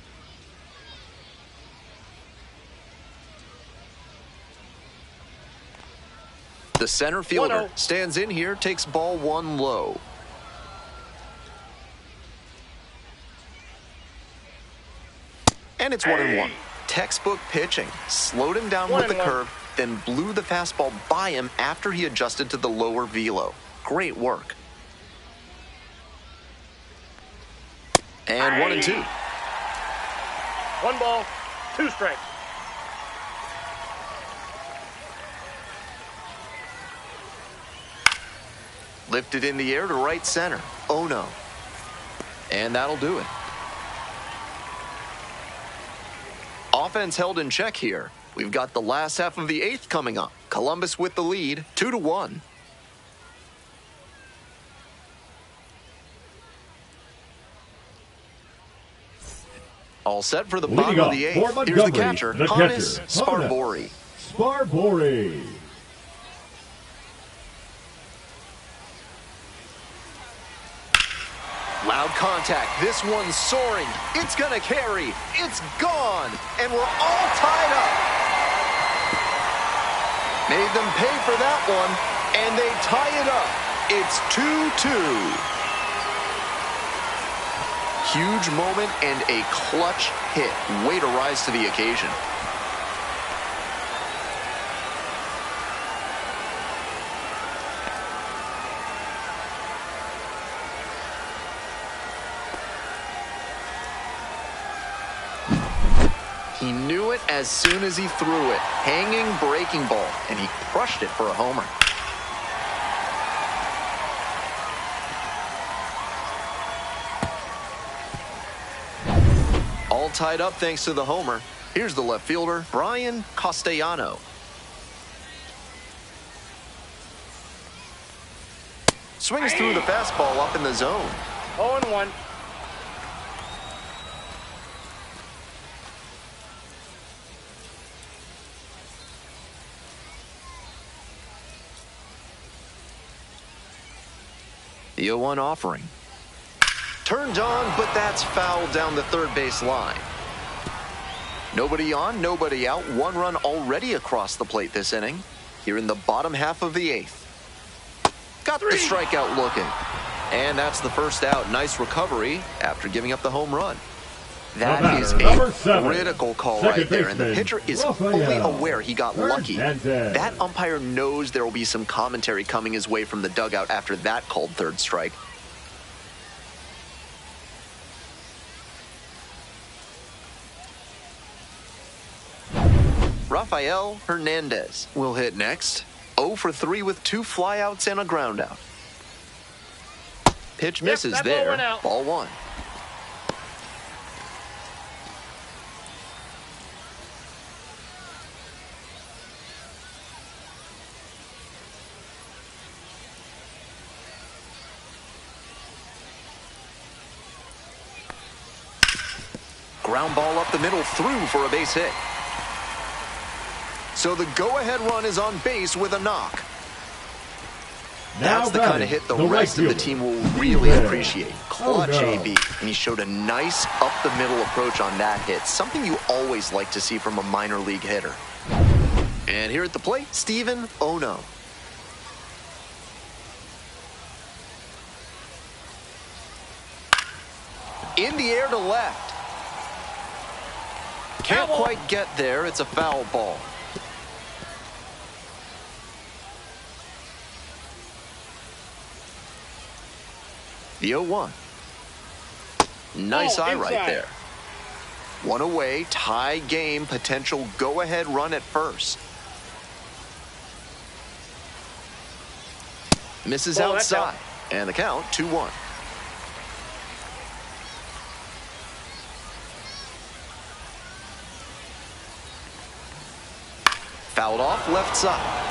The center fielder 1-0. stands in here, takes ball 1 low. And it's 1-1. Textbook pitching. Slowed him down with the 1-1. curve, then blew the fastball by him after he adjusted to the lower velo. Great work. And 1-2. 1 ball, 2 strikes. Lifted in the air to right center. Oh no. And that'll do it. Offense held in check here. We've got the last half of the 8th coming up. Columbus with the lead, 2-1. All set for the bottom of the 8th. Here's the catcher, Hannes Sparbori. Sparbori. Loud contact. This one's soaring. It's going to carry. It's gone. And we're all tied up. Made them pay for that one, and they tie it up. It's 2-2. Huge moment and a clutch hit. Way to rise to the occasion. He knew it as soon as he threw it. Hanging breaking ball, and he crushed it for a homer. All tied up thanks to the homer. Here's the left fielder, Brian Castellano. Swings through the fastball up in the zone. 0-1. The 0-1 offering. Turned on, but that's fouled down the third base line. Nobody on, nobody out. 1 run already across the plate this inning. Here in the bottom half of the 8th. Got the strikeout looking. And that's the first out. Nice recovery after giving up the home run. That is a critical call right there, and the pitcher is fully aware he got lucky. That umpire knows there will be some commentary coming his way from the dugout after that called third strike. Rafael Hernandez will hit next. 0 for 3 with 2 flyouts and a groundout. Pitch misses there. Ball 1. Ground ball up the middle, through for a base hit. So the go-ahead run is on base with a knock. That's the kind of hit the rest of the team will really appreciate. Clutch AB. And he showed a nice up-the-middle approach on that hit, something you always like to see from a minor league hitter. And here at the plate, Steven Ono. In the air to left. Can't quite get there. It's a foul ball. The 0-1. Nice eye right there. One away, tie game, potential go-ahead run at first. Misses outside. And the count, 2-1. Fouled off left side.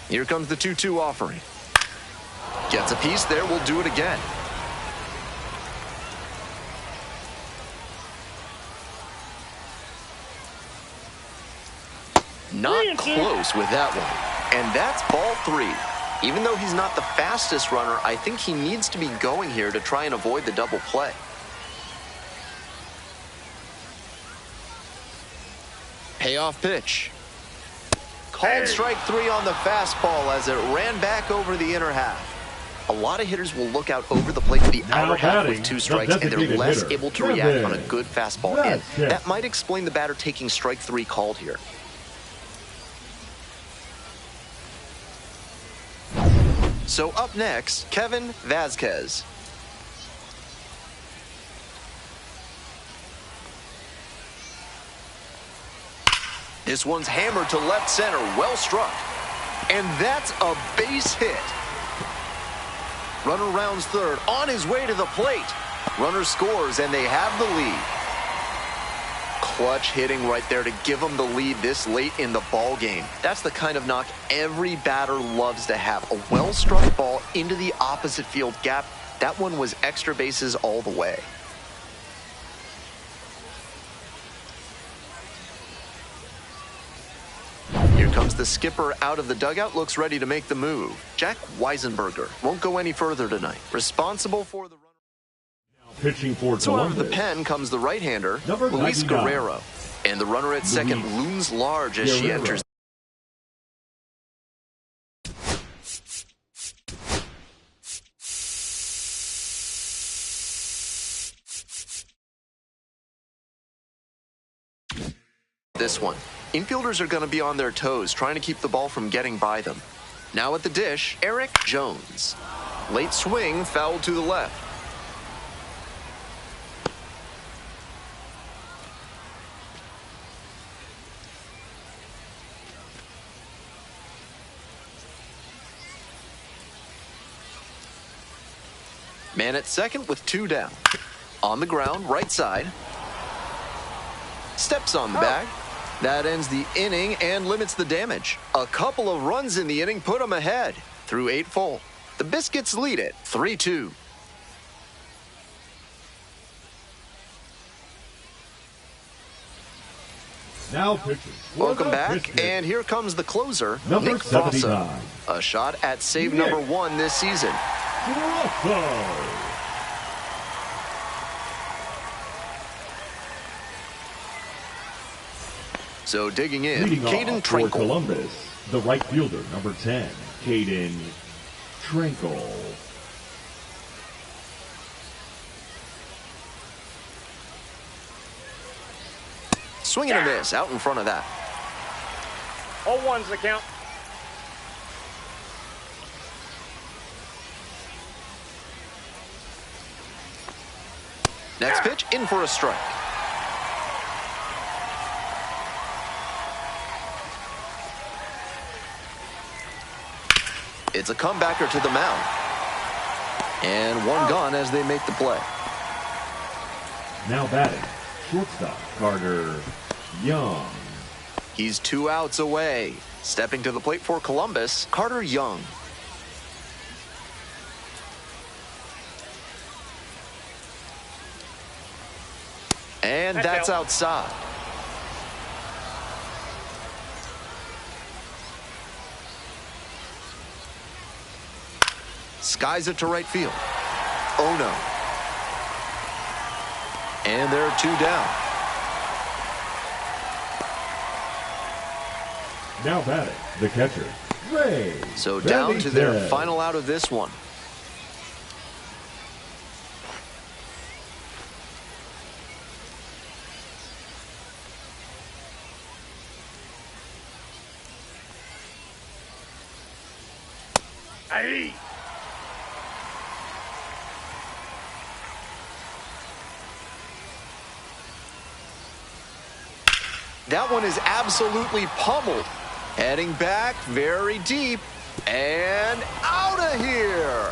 Here comes the 2-2 offering. Gets a piece there, we'll do it again. Not close with that one. And that's ball 3. Even though he's not the fastest runner, I think he needs to be going here to try and avoid the double play. Payoff pitch. Called strike 3 on the fastball as it ran back over the inner half. A lot of hitters will look out over the plate to the outer half with 2 strikes, and they're less able to react on a good fastball in. That might explain the batter taking strike 3 called here. So up next, Kevin Vazquez. This one's hammered to left center, well struck. And that's a base hit. Runner rounds third, on his way to the plate. Runner scores, and they have the lead. Clutch hitting right there to give them the lead this late in the ball game. That's the kind of knock every batter loves to have. A well-struck ball into the opposite field gap. That one was extra bases all the way. Here comes the skipper out of the dugout, looks ready to make the move. Jack Weisenberger won't go any further tonight. Responsible for the run. Pitching for so out of the pen comes the right-hander, Luis Guerrero. And the runner at second looms large as she enters. This one. Infielders are going to be on their toes, trying to keep the ball from getting by them. Now at the dish, Eric Jones. Late swing, fouled to the left. Man at second with 2 down. On the ground, right side. Steps on the bag. That ends the inning and limits the damage. A couple of runs in the inning put them ahead. Through 8 full. The Biscuits lead it 3-2. Now pitching. Welcome back, and here comes the closer, Number Nick Fossa. 79. A shot at save number 1 this season. So digging in, Caden Trinkle. For Columbus, the right fielder, number 10, Caden Trinkle. Swing and a miss out in front of that. 0-1's the count. Next pitch, in for a strike. It's a comebacker to the mound. And one gone as they make the play. Now batting, shortstop Carter Young. He's 2 outs away. Stepping to the plate for Columbus, Carter Young. And that's outside. skies it to right field. Oh no. And there are 2 down. Now batting, the catcher, Ray. So down to their final out of this one. Hey! That one is absolutely pummeled. Heading back very deep and out of here.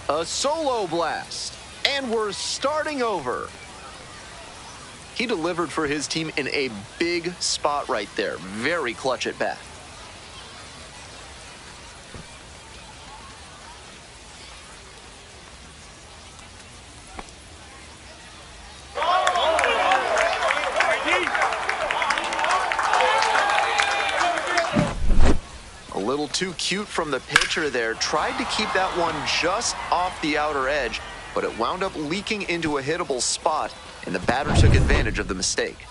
A solo blast, and we're starting over. He delivered for his team in a big spot right there. Very clutch at bat. A little too cute from the pitcher there. Tried to keep that one just off the outer edge, but it wound up leaking into a hittable spot, and the batter took advantage of the mistake.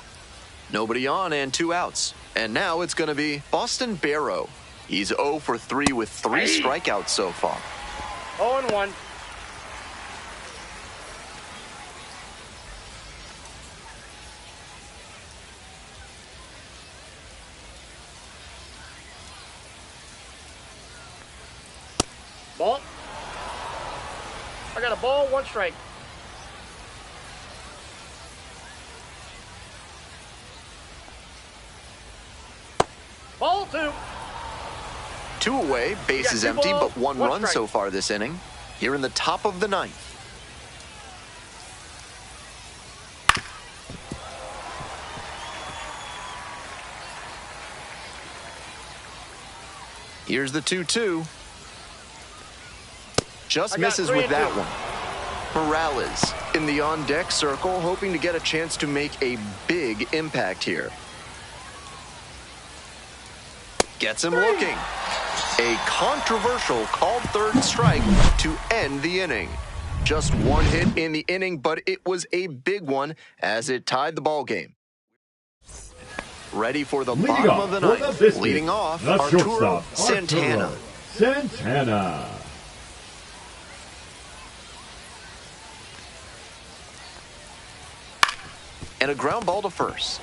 Nobody on and 2 outs. And now it's going to be Boston Barrow. He's 0 for 3 with 3 strikeouts so far. 0-1. Ball. I got a ball, 1 strike. Ball 2. 2 away, bases empty, but 1 run strike. so far this inning. Here in the top of the 9th. Here's the 2-2. Just misses with that one. Morales in the on-deck circle, hoping to get a chance to make a big impact here. Gets him looking. A controversial called 3rd strike to end the inning. Just 1 hit in the inning, but it was a big one as it tied the ball game. Ready for the bottom of the 9th. Leading off, Arturo Santana. Santana. And a ground ball to first.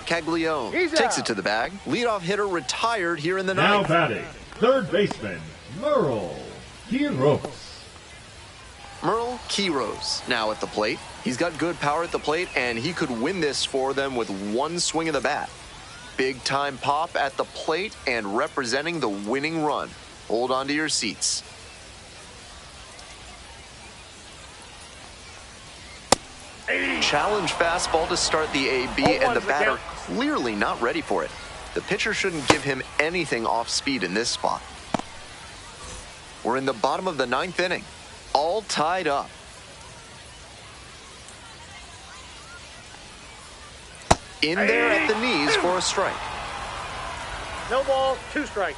Caglione takes it to the bag. Leadoff hitter retired here in the 9th. Now batting, 3rd baseman, Merle Quiroz. Merle Quiroz now at the plate. He's got good power at the plate, and he could win this for them with 1 swing of the bat. Big time pop at the plate and representing the winning run. Hold on to your seats. Challenge fastball to start the AB, and the batter clearly not ready for it. The pitcher shouldn't give him anything off speed in this spot. We're in the bottom of the 9th inning, all tied up. In there at the knees for a strike. No ball, 2 strikes.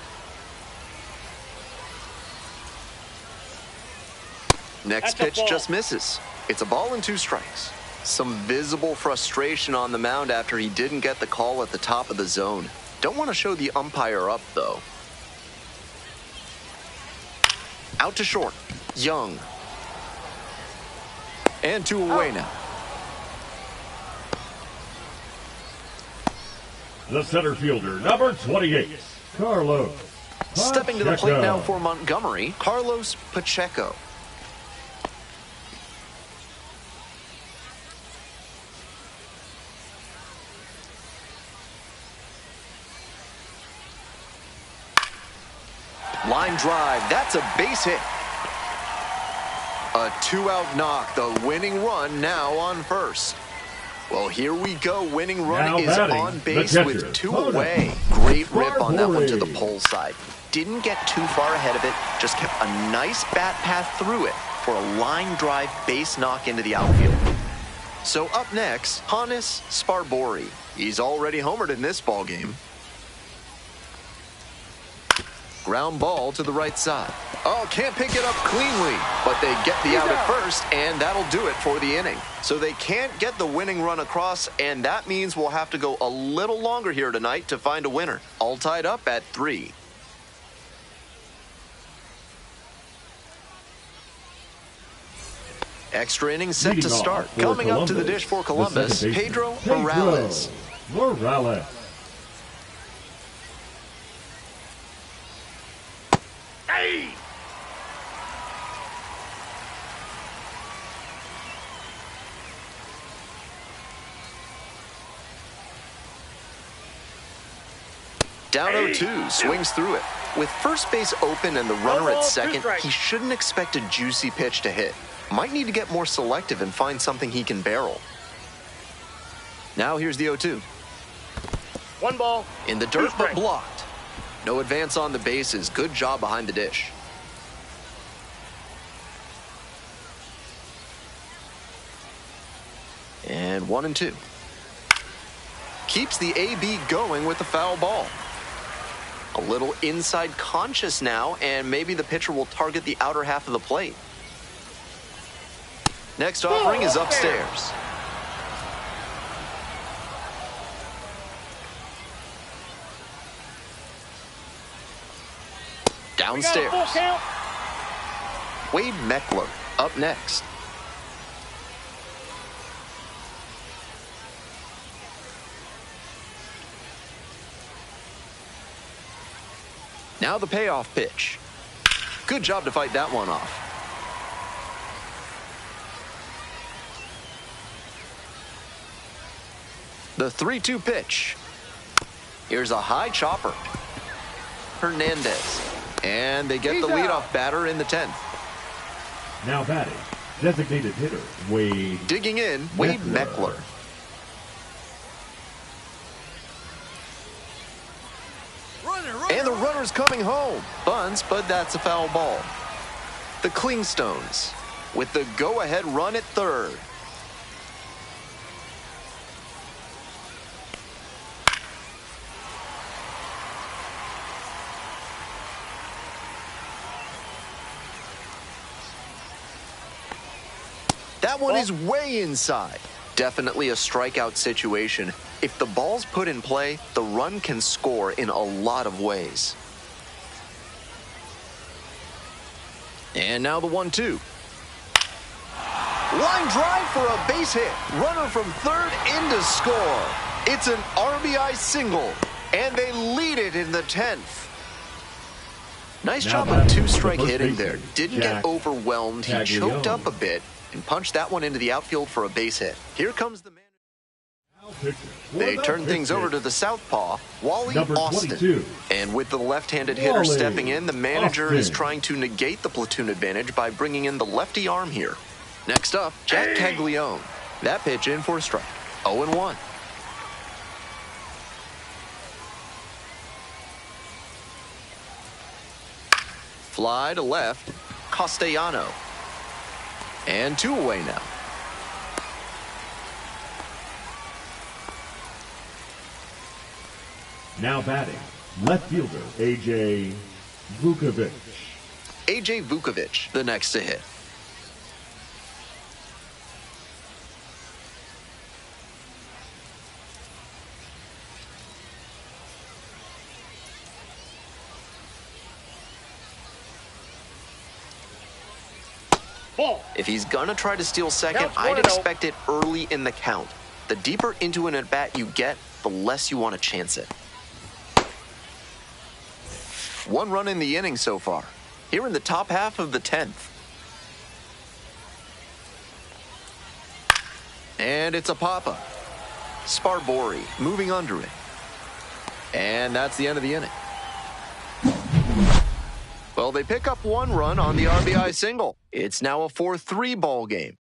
Next pitch just misses. It's a ball and 2 strikes. Some visible frustration on the mound after he didn't get the call at the top of the zone. Don't want to show the umpire up, though. Out to short. Young. And 2 away now. The center fielder, number 28, Carlos Pacheco. Stepping to the plate now for Montgomery, Carlos Pacheco. Line drive, that's a base hit. A 2-out knock, the winning run now on first. Well, here we go. Winning run is on base with 2 away. Great rip on that one to the pole side. Didn't get too far ahead of it, just kept a nice bat path through it for a line drive base knock into the outfield. So up next, Hannes Sparbori. He's already homered in this ballgame. Ground ball to the right side. Oh, can't pick it up cleanly, but they get the out at first, and that'll do it for the inning. So they can't get the winning run across, and that means we'll have to go a little longer here tonight to find a winner. All tied up at 3. Extra inning set to start. Coming up to the dish for Columbus, Pedro Morales. Hey! Down 0-2, swings through it. With first base open and the runner at second, he shouldn't expect a juicy pitch to hit. Might need to get more selective and find something he can barrel. Now here's the 0-2. 1 ball. In the dirt, but blocked. No advance on the bases. Good job behind the dish. And 1-2. Keeps the AB going with the foul ball. A little inside conscious now, and maybe the pitcher will target the outer half of the plate. Next offering is upstairs. Downstairs. Wade Meckler up next. Now the payoff pitch. Good job to fight that one off. The 3-2 pitch. Here's a high chopper. Hernandez. And they get the leadoff batter in the 10th. Now batting, designated hitter, Wade. Digging in, Wade Meckler. And the runner's coming home. Bunts, but that's a foul ball. The Clingstones with the go-ahead run at third. That one is way inside. Definitely a strikeout situation. If the ball's put in play, the run can score in a lot of ways. And now the 1-2. Line drive for a base hit. Runner from third in to score. It's an RBI single, and they lead it in the 10th. Nice job of 2-strike hitting there. Didn't get overwhelmed. He choked up a bit and punched that one into the outfield for a base hit. Here comes the man. They turn things over to the southpaw, Wally Austin. 22. And with the left-handed hitter stepping in, the manager is trying to negate the platoon advantage by bringing in the lefty arm here. Next up, Jack Caglione. That pitch in for a strike. 0-1. Fly to left, Castellano. And 2 away now. Now batting, left fielder, A.J. Vukovic. A.J. Vukovic, the next to hit. If he's gonna try to steal second, I'd expect it early in the count. The deeper into an at-bat you get, the less you want to chance it. 1 run in the inning so far. Here in the top half of the 10th. And it's a pop-up. Sparbori moving under it. And that's the end of the inning. Well, they pick up 1 run on the RBI single. It's now a 4-3 ball game.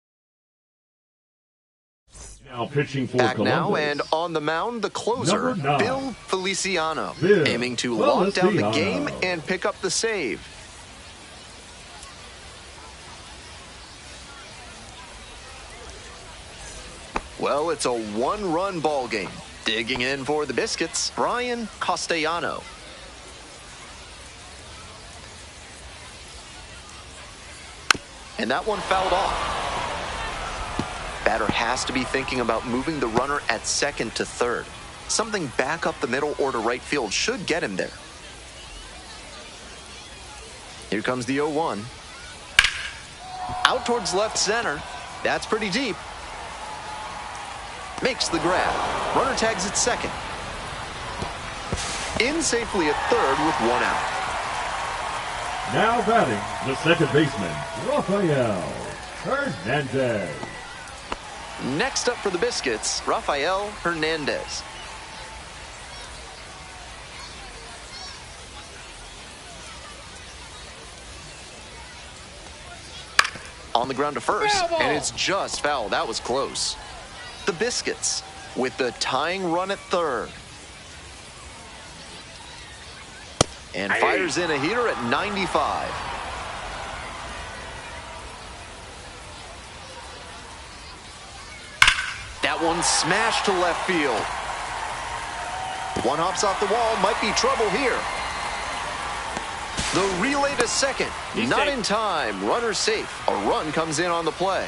Now pitching for Back Columbus. now and on the mound, the closer, Bill Feliciano, Bill aiming to lock down the game and pick up the save. Well, it's a 1-run ball game. Digging in for the Biscuits, Brian Castellano. And that one fouled off. Batter has to be thinking about moving the runner at second to third. Something back up the middle or to right field should get him there. Here comes the 0-1. Out towards left center. That's pretty deep. Makes the grab. Runner tags at second. In safely at third with one out. Now batting, the second baseman, Rafael Hernandez. Next up for the Biscuits, Rafael Hernandez. On the ground to first, and it's just foul. That was close. The Biscuits with the tying run at third. And fires in a heater at 95. That one smashed to left field. One hops off the wall, might be trouble here. The relay to second, not in time, runner safe. A run comes in on the play.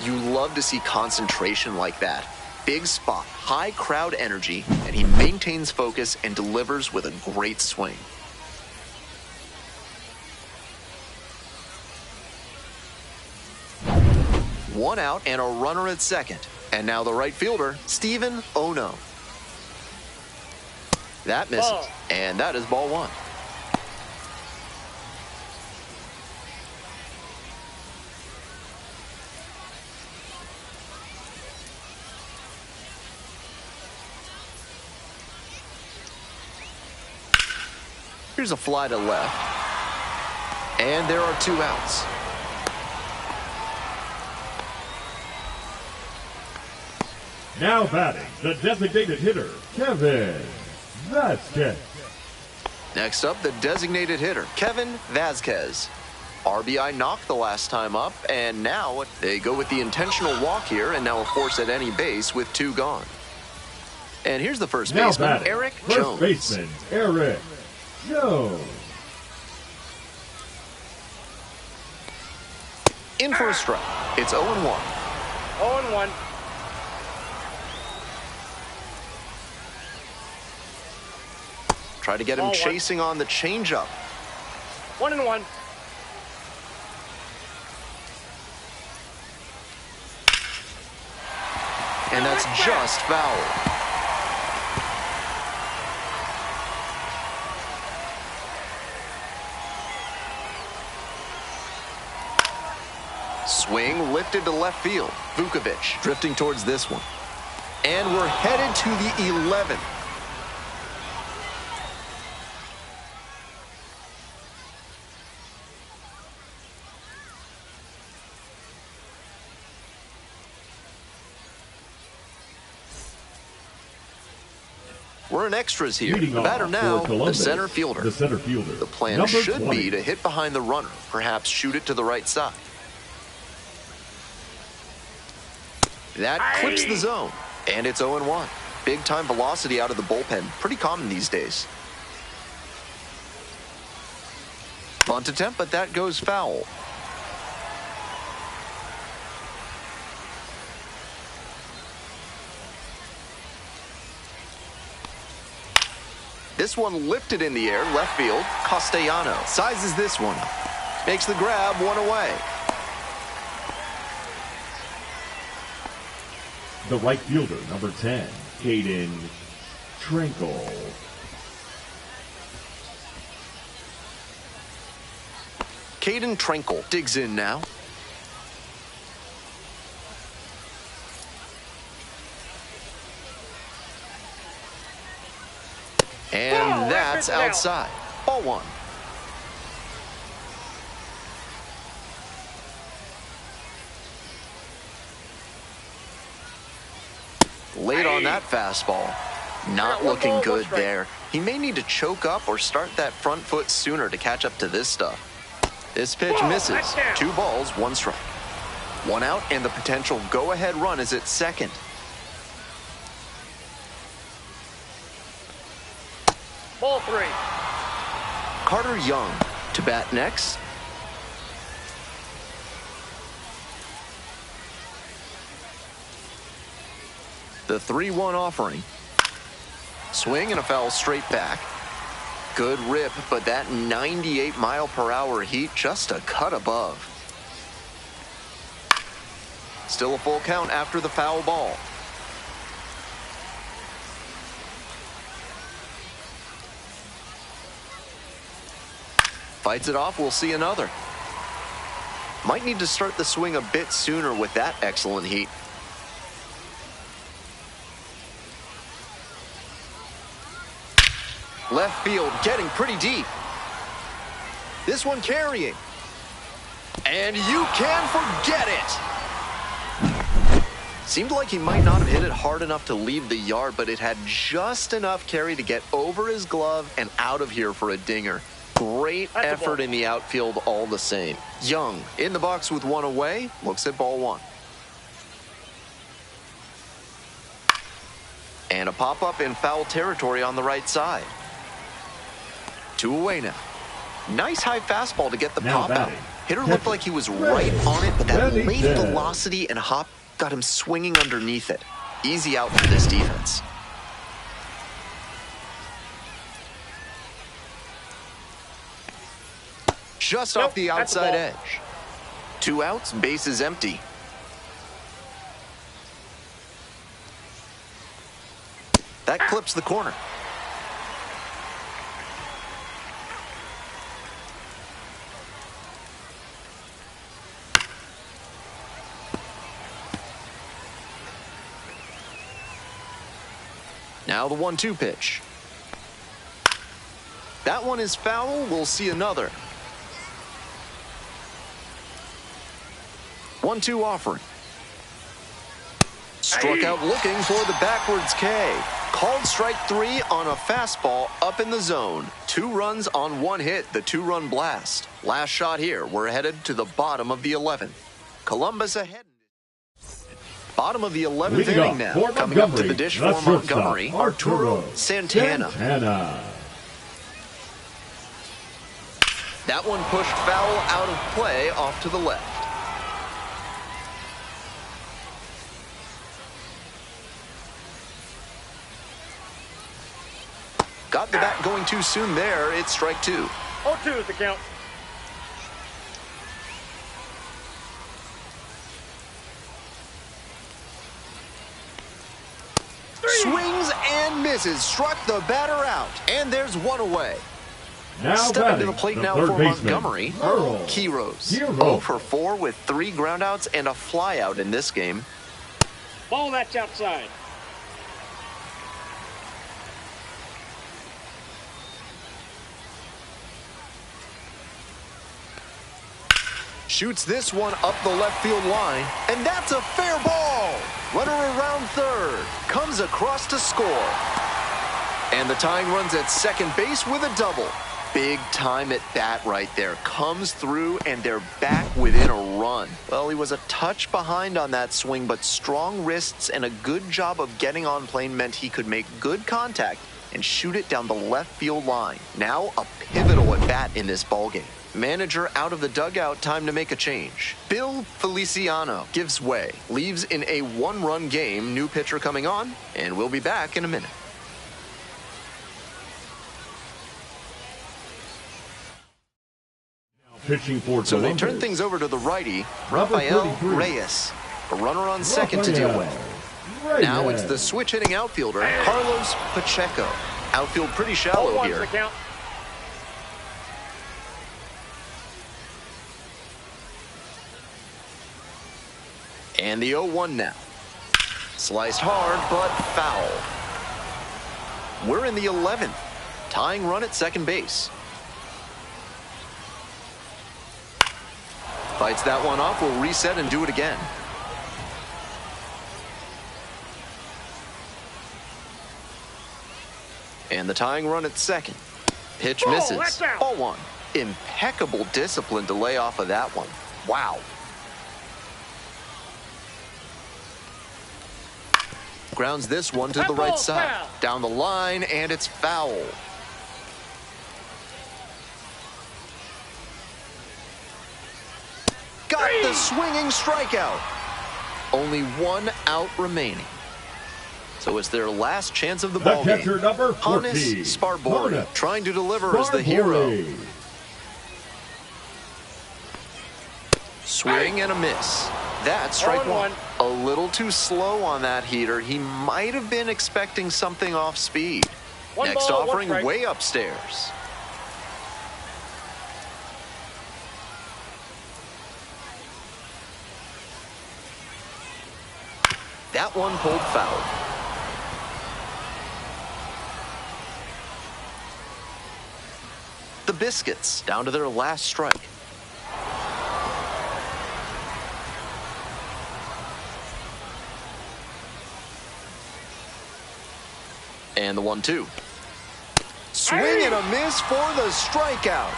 You love to see concentration like that. Big spot, high crowd energy, and he maintains focus and delivers with a great swing. One out and a runner at second. And now the right fielder, Steven Ono. That misses, and that is ball one. Here's a fly to left. And there are two outs. Now batting, the designated hitter, Kevin Vasquez. Next up, the designated hitter, Kevin Vasquez. RBI knocked the last time up, and now they go with the intentional walk here, and now a force at any base with two gone. And here's the first baseman, Eric Jones. First baseman, Eric Jones. In for a strike. It's 0-1. 0-1. Try to get him chasing on the changeup. 1-1. And that's just foul. Swing lifted to left field. Vukovic drifting towards this one. And we're headed to the 11th. We're in extras here. The batter now, the center fielder. The plan should be to hit behind the runner, perhaps shoot it to the right side. That clips the zone, and it's 0-1. Big-time velocity out of the bullpen, pretty common these days. Bunt attempt, but that goes foul. This one lifted in the air, left field. Castellano sizes this one up. Makes the grab, one away. The right fielder, number 10, Caden Trinkle. Caden Trinkle digs in now. And that's outside. Ball one. Late on that fastball. Not looking good there. He may need to choke up or start that front foot sooner to catch up to this stuff. This pitch misses. 2 balls, 1 strike. 1 out, and the potential go-ahead run is at second. Ball 3. Carter Young to bat next. The 3-1 offering. Swing and a foul straight back. Good rip, but that 98-mile-per-hour heat just a cut above. Still a full count after the foul ball. Fights it off, we'll see another. Might need to start the swing a bit sooner with that excellent heat. Left field getting pretty deep. This one carrying. And you can forget it. Seemed like he might not have hit it hard enough to leave the yard, but it had just enough carry to get over his glove and out of here for a dinger. Great effort in the outfield all the same. Young in the box with one away, looks at ball one. And a pop-up in foul territory on the right side. 2 away now. Nice high fastball to get the pop out. Hitter looked like he was right on it, but that late velocity and hop got him swinging underneath it. Easy out for this defense. Just off the outside edge. 2 outs, base is empty. That clips the corner. Now the 1-2 pitch. That one is foul. We'll see another. 1-2 offering. Struck out looking for the backwards K. Called strike 3 on a fastball up in the zone. 2 runs on 1 hit, the 2-run blast. Last shot here. We're headed to the bottom of the 11th. Columbus ahead. Bottom of the 11th inning now. Coming up to the dish for Montgomery, Arturo Santana. That one pushed foul out of play off to the left. Got the bat going too soon there. It's strike 2. 0-2 is the count. Swings and misses. Struck the batter out. And there's 1 away. Now stepping to the plate now for Montgomery. Quiros. 0 for 4 with 3 groundouts and a flyout in this game. Ball that's outside. Shoots this one up the left field line, and that's a fair ball. Runner around third, comes across to score. And the tying run's at second base with a double. Big time at bat right there. Comes through, and they're back within a run. Well, he was a touch behind on that swing, but strong wrists and a good job of getting on plane meant he could make good contact and shoot it down the left field line. Now a pivotal at bat in this ballgame. Manager out of the dugout, time to make a change. Bill Feliciano gives way, leaves in a 1-run game. New pitcher coming on, and we'll be back in a minute. Pitching for so they turn things over to the righty, Rafael Reyes. A runner on second to deal with. Now it's the switch-hitting outfielder, Carlos Pacheco. Outfield pretty shallow here. And the 0-1 now. Sliced hard, but foul. We're in the 11th. Tying run at second base. Fights that one off, will reset and do it again. And the tying run at second. Pitch misses. Ball 1. Impeccable discipline to lay off of that one. Wow. Grounds this one to the right side. Down the line, and it's foul. Got the swinging strikeout. Only 1 out remaining. So it's their last chance of the The ball game. catcher, number 14. Hannes Sparbori Hannes trying to deliver as the hero. Sparbori. Swing and a miss. That's strike one. A little too slow on that heater. He might have been expecting something off speed. Next offering way upstairs. That one pulled foul. The Biscuits down to their last strike. And the 1-2. Swing and a miss for the strikeout.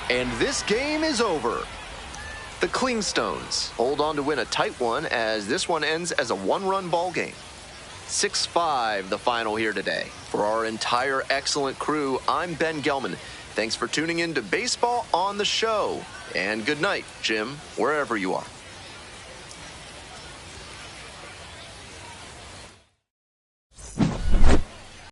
And this game is over. The Clingstones hold on to win a tight one as this one ends as a one-run ball game. 6-5 the final here today. For our entire excellent crew, I'm Ben Gelman. Thanks for tuning in to Baseball on the Show. And good night, Jim, wherever you are.